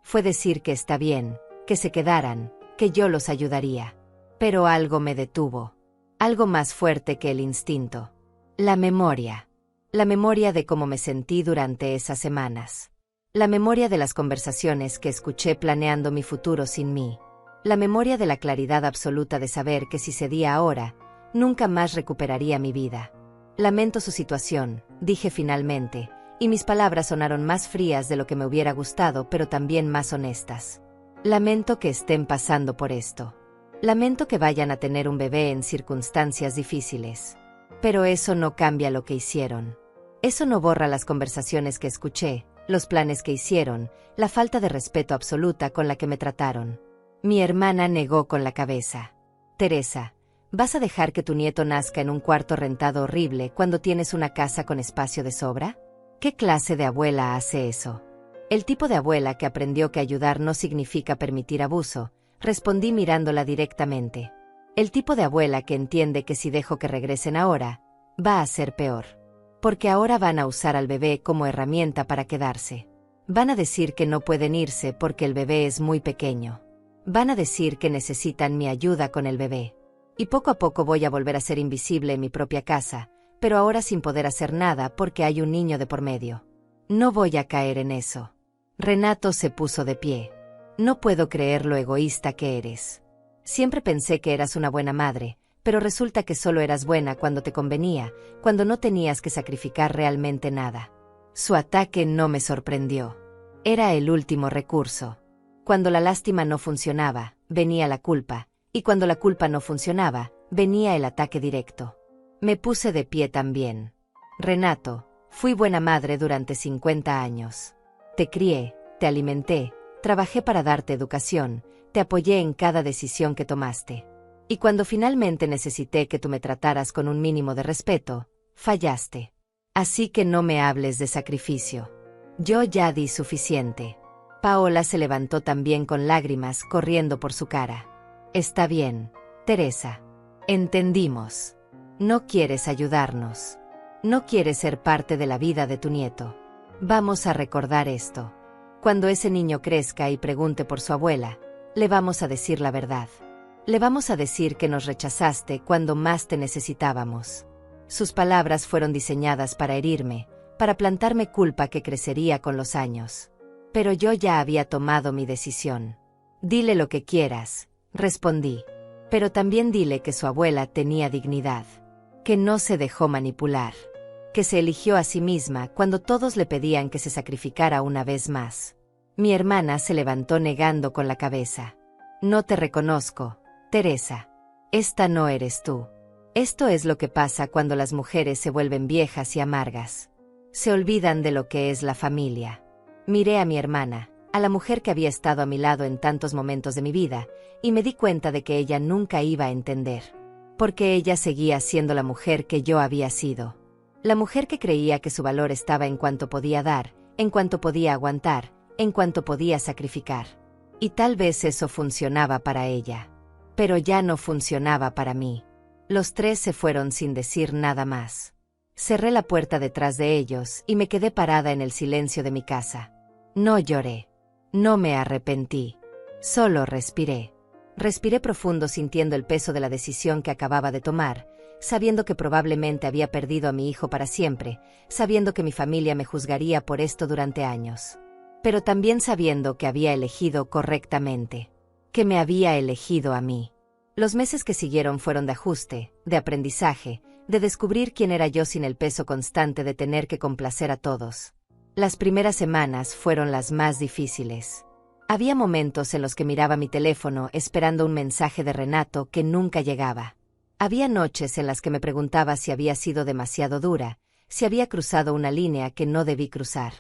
Fue decir que está bien, que se quedaran, que yo los ayudaría. Pero algo me detuvo. Algo más fuerte que el instinto. La memoria. La memoria de cómo me sentí durante esas semanas. La memoria de las conversaciones que escuché planeando mi futuro sin mí. La memoria de la claridad absoluta de saber que si cedía ahora, nunca más recuperaría mi vida. Lamento su situación, dije finalmente, y mis palabras sonaron más frías de lo que me hubiera gustado, pero también más honestas. Lamento que estén pasando por esto. Lamento que vayan a tener un bebé en circunstancias difíciles. Pero eso no cambia lo que hicieron. Eso no borra las conversaciones que escuché, los planes que hicieron, la falta de respeto absoluta con la que me trataron. Mi hermana negó con la cabeza. Teresa, ¿vas a dejar que tu nieto nazca en un cuarto rentado horrible cuando tienes una casa con espacio de sobra? ¿Qué clase de abuela hace eso? El tipo de abuela que aprendió que ayudar no significa permitir abuso, respondí mirándola directamente. El tipo de abuela que entiende que si dejo que regresen ahora, va a ser peor. Porque ahora van a usar al bebé como herramienta para quedarse. Van a decir que no pueden irse porque el bebé es muy pequeño. Van a decir que necesitan mi ayuda con el bebé. Y poco a poco voy a volver a ser invisible en mi propia casa, pero ahora sin poder hacer nada porque hay un niño de por medio. No voy a caer en eso. Renato se puso de pie. No puedo creer lo egoísta que eres. Siempre pensé que eras una buena madre, pero resulta que solo eras buena cuando te convenía, cuando no tenías que sacrificar realmente nada. Su ataque no me sorprendió. Era el último recurso. Cuando la lástima no funcionaba, venía la culpa, y cuando la culpa no funcionaba, venía el ataque directo. Me puse de pie también. Renato, fui buena madre durante 50 años. Te crié, te alimenté, trabajé para darte educación, te apoyé en cada decisión que tomaste. Y cuando finalmente necesité que tú me trataras con un mínimo de respeto, fallaste. Así que no me hables de sacrificio. Yo ya di suficiente. Paola se levantó también con lágrimas corriendo por su cara. Está bien, Teresa. Entendimos. No quieres ayudarnos. No quieres ser parte de la vida de tu nieto. Vamos a recordar esto. Cuando ese niño crezca y pregunte por su abuela, le vamos a decir la verdad. Le vamos a decir que nos rechazaste cuando más te necesitábamos. Sus palabras fueron diseñadas para herirme, para plantarme culpa que crecería con los años. Pero yo ya había tomado mi decisión. Dile lo que quieras, respondí. Pero también dile que su abuela tenía dignidad, que no se dejó manipular, que se eligió a sí misma cuando todos le pedían que se sacrificara una vez más. Mi hermana se levantó negando con la cabeza. No te reconozco, Teresa. Esta no eres tú. Esto es lo que pasa cuando las mujeres se vuelven viejas y amargas. Se olvidan de lo que es la familia. Miré a mi hermana, a la mujer que había estado a mi lado en tantos momentos de mi vida, y me di cuenta de que ella nunca iba a entender. Porque ella seguía siendo la mujer que yo había sido. La mujer que creía que su valor estaba en cuanto podía dar, en cuanto podía aguantar, en cuanto podía sacrificar. Y tal vez eso funcionaba para ella. Pero ya no funcionaba para mí. Los tres se fueron sin decir nada más. Cerré la puerta detrás de ellos y me quedé parada en el silencio de mi casa. No lloré. No me arrepentí. Solo respiré. Respiré profundo sintiendo el peso de la decisión que acababa de tomar, sabiendo que probablemente había perdido a mi hijo para siempre, sabiendo que mi familia me juzgaría por esto durante años. Pero también sabiendo que había elegido correctamente. Que me había elegido a mí. Los meses que siguieron fueron de ajuste, de aprendizaje, de descubrir quién era yo sin el peso constante de tener que complacer a todos. Las primeras semanas fueron las más difíciles. Había momentos en los que miraba mi teléfono esperando un mensaje de Renato que nunca llegaba. Había noches en las que me preguntaba si había sido demasiado dura, si había cruzado una línea que no debí cruzar.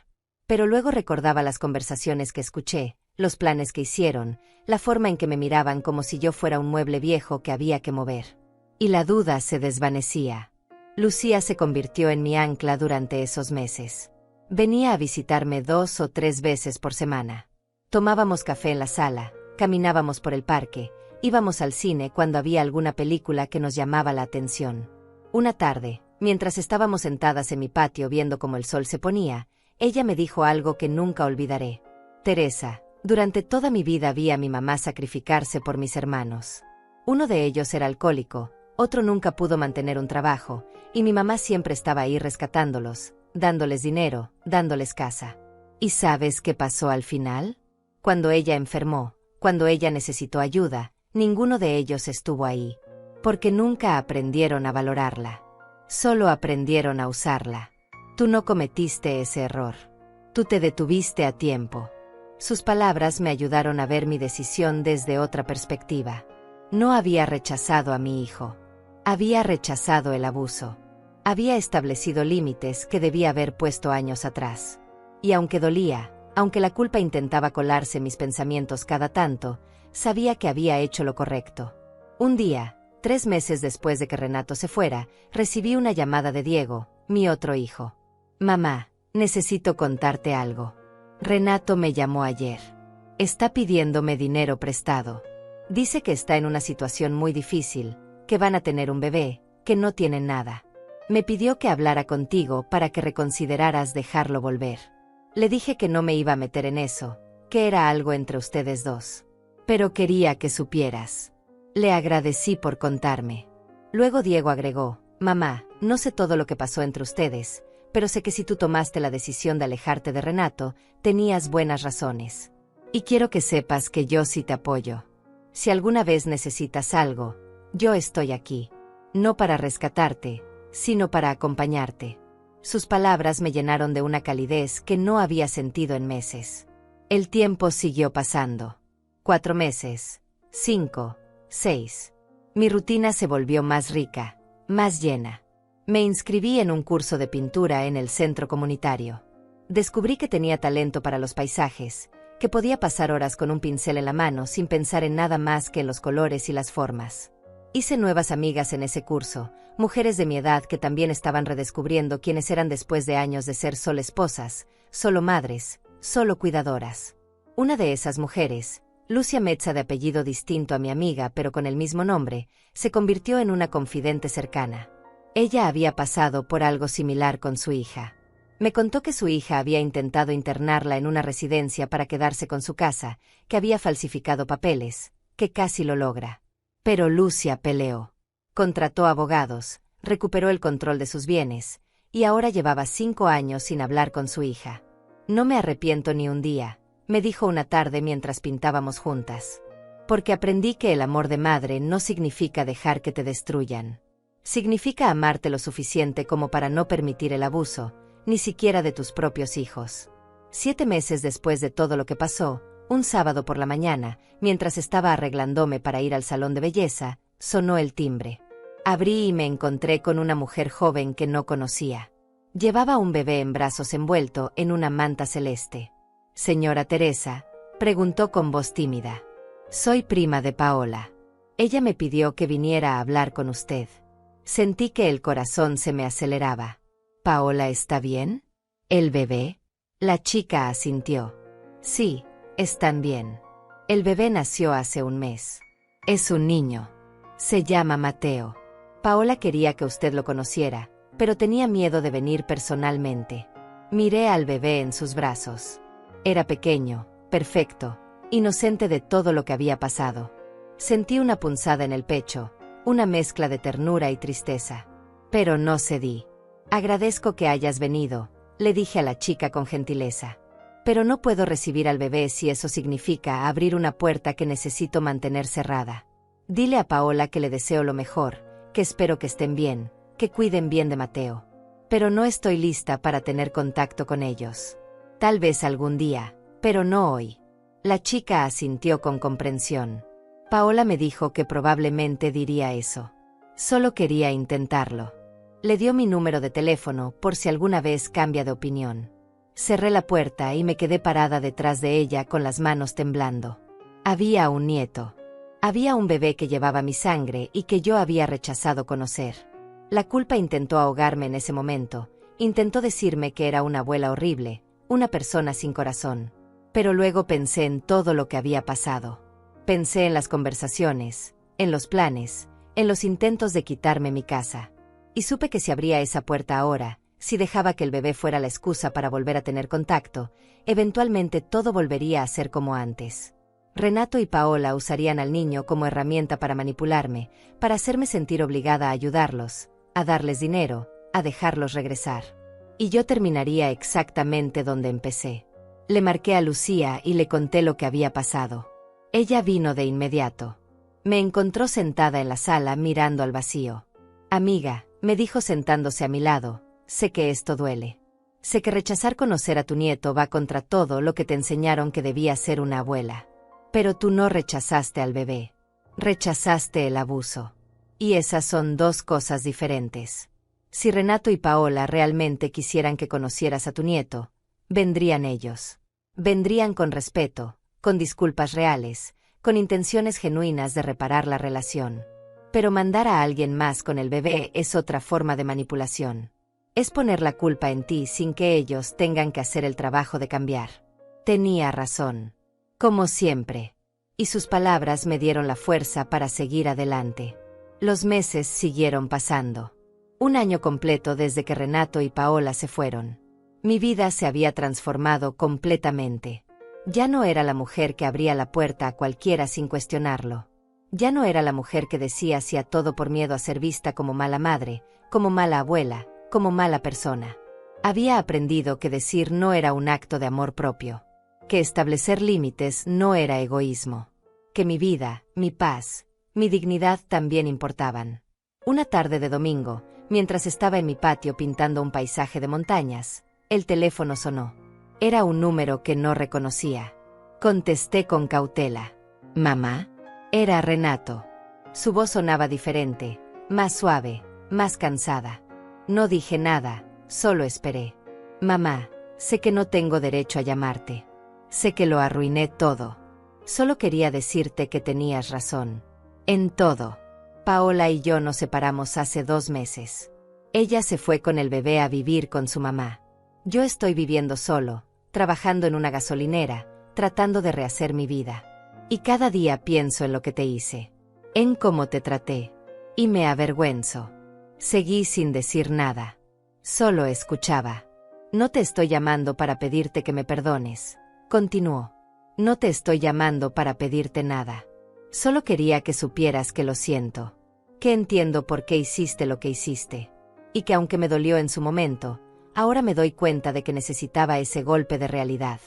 Pero luego recordaba las conversaciones que escuché, los planes que hicieron, la forma en que me miraban como si yo fuera un mueble viejo que había que mover. Y la duda se desvanecía. Lucía se convirtió en mi ancla durante esos meses. Venía a visitarme 2 o 3 veces por semana. Tomábamos café en la sala, caminábamos por el parque, íbamos al cine cuando había alguna película que nos llamaba la atención. Una tarde, mientras estábamos sentadas en mi patio viendo cómo el sol se ponía, ella me dijo algo que nunca olvidaré. Teresa, durante toda mi vida vi a mi mamá sacrificarse por mis hermanos. Uno de ellos era alcohólico, otro nunca pudo mantener un trabajo, y mi mamá siempre estaba ahí rescatándolos, dándoles dinero, dándoles casa. ¿Y sabes qué pasó al final? Cuando ella enfermó, cuando ella necesitó ayuda, ninguno de ellos estuvo ahí. Porque nunca aprendieron a valorarla. Solo aprendieron a usarla. Tú no cometiste ese error. Tú te detuviste a tiempo. Sus palabras me ayudaron a ver mi decisión desde otra perspectiva. No había rechazado a mi hijo. Había rechazado el abuso. Había establecido límites que debía haber puesto años atrás. Y aunque dolía, aunque la culpa intentaba colarse en mis pensamientos cada tanto, sabía que había hecho lo correcto. Un día, 3 meses después de que Renato se fuera, recibí una llamada de Diego, mi otro hijo. Mamá, necesito contarte algo. Renato me llamó ayer. Está pidiéndome dinero prestado. Dice que está en una situación muy difícil, que van a tener un bebé, que no tienen nada. Me pidió que hablara contigo para que reconsideraras dejarlo volver. Le dije que no me iba a meter en eso, que era algo entre ustedes dos. Pero quería que supieras. Le agradecí por contarme. Luego Diego agregó, mamá, no sé todo lo que pasó entre ustedes, pero sé que si tú tomaste la decisión de alejarte de Renato, tenías buenas razones. Y quiero que sepas que yo sí te apoyo. Si alguna vez necesitas algo, yo estoy aquí. No para rescatarte, sino para acompañarte. Sus palabras me llenaron de una calidez que no había sentido en meses. El tiempo siguió pasando. 4 meses, 5, 6. Mi rutina se volvió más rica, más llena. Me inscribí en un curso de pintura en el centro comunitario. Descubrí que tenía talento para los paisajes, que podía pasar horas con un pincel en la mano sin pensar en nada más que en los colores y las formas. Hice nuevas amigas en ese curso, mujeres de mi edad que también estaban redescubriendo quiénes eran después de años de ser solo esposas, solo madres, solo cuidadoras. Una de esas mujeres, Lucia Metza de apellido distinto a mi amiga pero con el mismo nombre, se convirtió en una confidente cercana. Ella había pasado por algo similar con su hija. Me contó que su hija había intentado internarla en una residencia para quedarse con su casa, que había falsificado papeles, que casi lo logra. Pero Lucia peleó. Contrató abogados, recuperó el control de sus bienes, y ahora llevaba 5 años sin hablar con su hija. No me arrepiento ni un día, me dijo una tarde mientras pintábamos juntas. Porque aprendí que el amor de madre no significa dejar que te destruyan. Significa amarte lo suficiente como para no permitir el abuso, ni siquiera de tus propios hijos. 7 meses después de todo lo que pasó, un sábado por la mañana, mientras estaba arreglándome para ir al salón de belleza, sonó el timbre. Abrí y me encontré con una mujer joven que no conocía. Llevaba un bebé en brazos envuelto en una manta celeste. Señora Teresa, preguntó con voz tímida. Soy prima de Paola. Ella me pidió que viniera a hablar con usted. Sentí que el corazón se me aceleraba. ¿Paola está bien? ¿El bebé? La chica asintió. Sí, están bien. El bebé nació hace un mes. Es un niño. Se llama Mateo. Paola quería que usted lo conociera, pero tenía miedo de venir personalmente. Miré al bebé en sus brazos. Era pequeño, perfecto, inocente de todo lo que había pasado. Sentí una punzada en el pecho, una mezcla de ternura y tristeza. Pero no cedí. Agradezco que hayas venido, le dije a la chica con gentileza. Pero no puedo recibir al bebé si eso significa abrir una puerta que necesito mantener cerrada. Dile a Paola que le deseo lo mejor, que espero que estén bien, que cuiden bien de Mateo. Pero no estoy lista para tener contacto con ellos. Tal vez algún día, pero no hoy. La chica asintió con comprensión. Paola me dijo que probablemente diría eso. Solo quería intentarlo. Le dio mi número de teléfono por si alguna vez cambia de opinión. Cerré la puerta y me quedé parada detrás de ella con las manos temblando. Había un nieto. Había un bebé que llevaba mi sangre y que yo había rechazado conocer. La culpa intentó ahogarme en ese momento, intentó decirme que era una abuela horrible, una persona sin corazón. Pero luego pensé en todo lo que había pasado. Pensé en las conversaciones, en los planes, en los intentos de quitarme mi casa. Y supe que si abría esa puerta ahora, si dejaba que el bebé fuera la excusa para volver a tener contacto, eventualmente todo volvería a ser como antes. Renato y Paola usarían al niño como herramienta para manipularme, para hacerme sentir obligada a ayudarlos, a darles dinero, a dejarlos regresar. Y yo terminaría exactamente donde empecé. Le marqué a Lucía y le conté lo que había pasado. Ella vino de inmediato. Me encontró sentada en la sala mirando al vacío. Amiga, me dijo sentándose a mi lado, sé que esto duele. Sé que rechazar conocer a tu nieto va contra todo lo que te enseñaron que debía ser una abuela. Pero tú no rechazaste al bebé. Rechazaste el abuso. Y esas son dos cosas diferentes. Si Renato y Paola realmente quisieran que conocieras a tu nieto, vendrían ellos. Vendrían con respeto, con disculpas reales, con intenciones genuinas de reparar la relación. Pero mandar a alguien más con el bebé es otra forma de manipulación. Es poner la culpa en ti sin que ellos tengan que hacer el trabajo de cambiar. Tenía razón. Como siempre. Y sus palabras me dieron la fuerza para seguir adelante. Los meses siguieron pasando. Un año completo desde que Renato y Paola se fueron. Mi vida se había transformado completamente. Ya no era la mujer que abría la puerta a cualquiera sin cuestionarlo. Ya no era la mujer que decía sí a todo por miedo a ser vista como mala madre, como mala abuela, como mala persona. Había aprendido que decir no era un acto de amor propio. Que establecer límites no era egoísmo. Que mi vida, mi paz, mi dignidad también importaban. Una tarde de domingo, mientras estaba en mi patio pintando un paisaje de montañas, el teléfono sonó. Era un número que no reconocía. Contesté con cautela. ¿Mamá? Era Renato. Su voz sonaba diferente, más suave, más cansada. No dije nada, solo esperé. Mamá, sé que no tengo derecho a llamarte. Sé que lo arruiné todo. Solo quería decirte que tenías razón. En todo. Paola y yo nos separamos hace 2 meses. Ella se fue con el bebé a vivir con su mamá. Yo estoy viviendo solo, trabajando en una gasolinera, tratando de rehacer mi vida. Y cada día pienso en lo que te hice, en cómo te traté, y me avergüenzo. Seguí sin decir nada. Solo escuchaba. No te estoy llamando para pedirte que me perdones, continuó. No te estoy llamando para pedirte nada. Solo quería que supieras que lo siento, que entiendo por qué hiciste lo que hiciste, y que aunque me dolió en su momento, ahora me doy cuenta de que necesitaba ese golpe de realidad.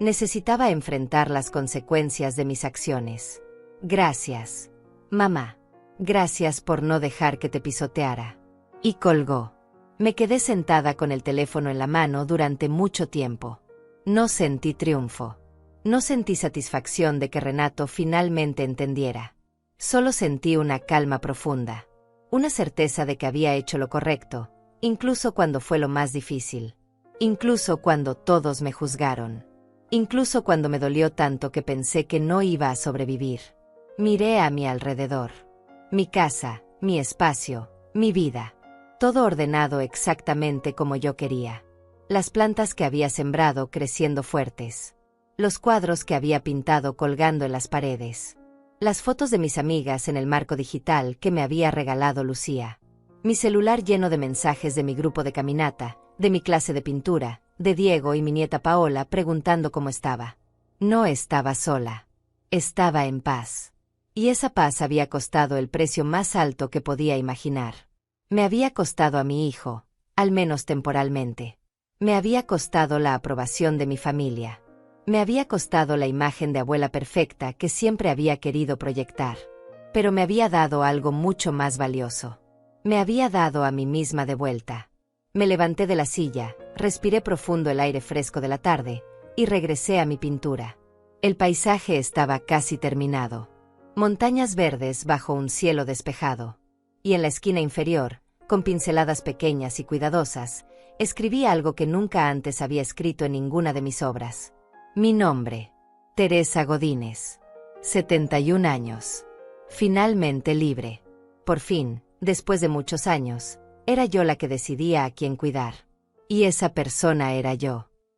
Necesitaba enfrentar las consecuencias de mis acciones. Gracias, mamá. Gracias por no dejar que te pisoteara. Y colgó. Me quedé sentada con el teléfono en la mano durante mucho tiempo. No sentí triunfo. No sentí satisfacción de que Renato finalmente entendiera. Solo sentí una calma profunda. Una certeza de que había hecho lo correcto, incluso cuando fue lo más difícil. Incluso cuando todos me juzgaron. incluso cuando me dolió tanto que pensé que no iba a sobrevivir. Miré a mi alrededor. Mi casa, mi espacio, mi vida. Todo ordenado exactamente como yo quería. Las plantas que había sembrado creciendo fuertes. Los cuadros que había pintado colgando en las paredes. Las fotos de mis amigas en el marco digital que me había regalado Lucía. Mi celular lleno de mensajes de mi grupo de caminata, de mi clase de pintura, de Diego y mi nieta Paola preguntando cómo estaba. No estaba sola. Estaba en paz. Y esa paz había costado el precio más alto que podía imaginar. Me había costado a mi hijo, al menos temporalmente. Me había costado la aprobación de mi familia. Me había costado la imagen de abuela perfecta que siempre había querido proyectar. Pero me había dado algo mucho más valioso. Me había dado a mí misma de vuelta. Me levanté de la silla, respiré profundo el aire fresco de la tarde, y regresé a mi pintura. El paisaje estaba casi terminado. Montañas verdes bajo un cielo despejado. Y en la esquina inferior, con pinceladas pequeñas y cuidadosas, escribí algo que nunca antes había escrito en ninguna de mis obras. Mi nombre. Teresa Godínez. 71 años. Finalmente libre. Por fin, después de muchos años, era yo la que decidía a quién cuidar. Y esa persona era yo.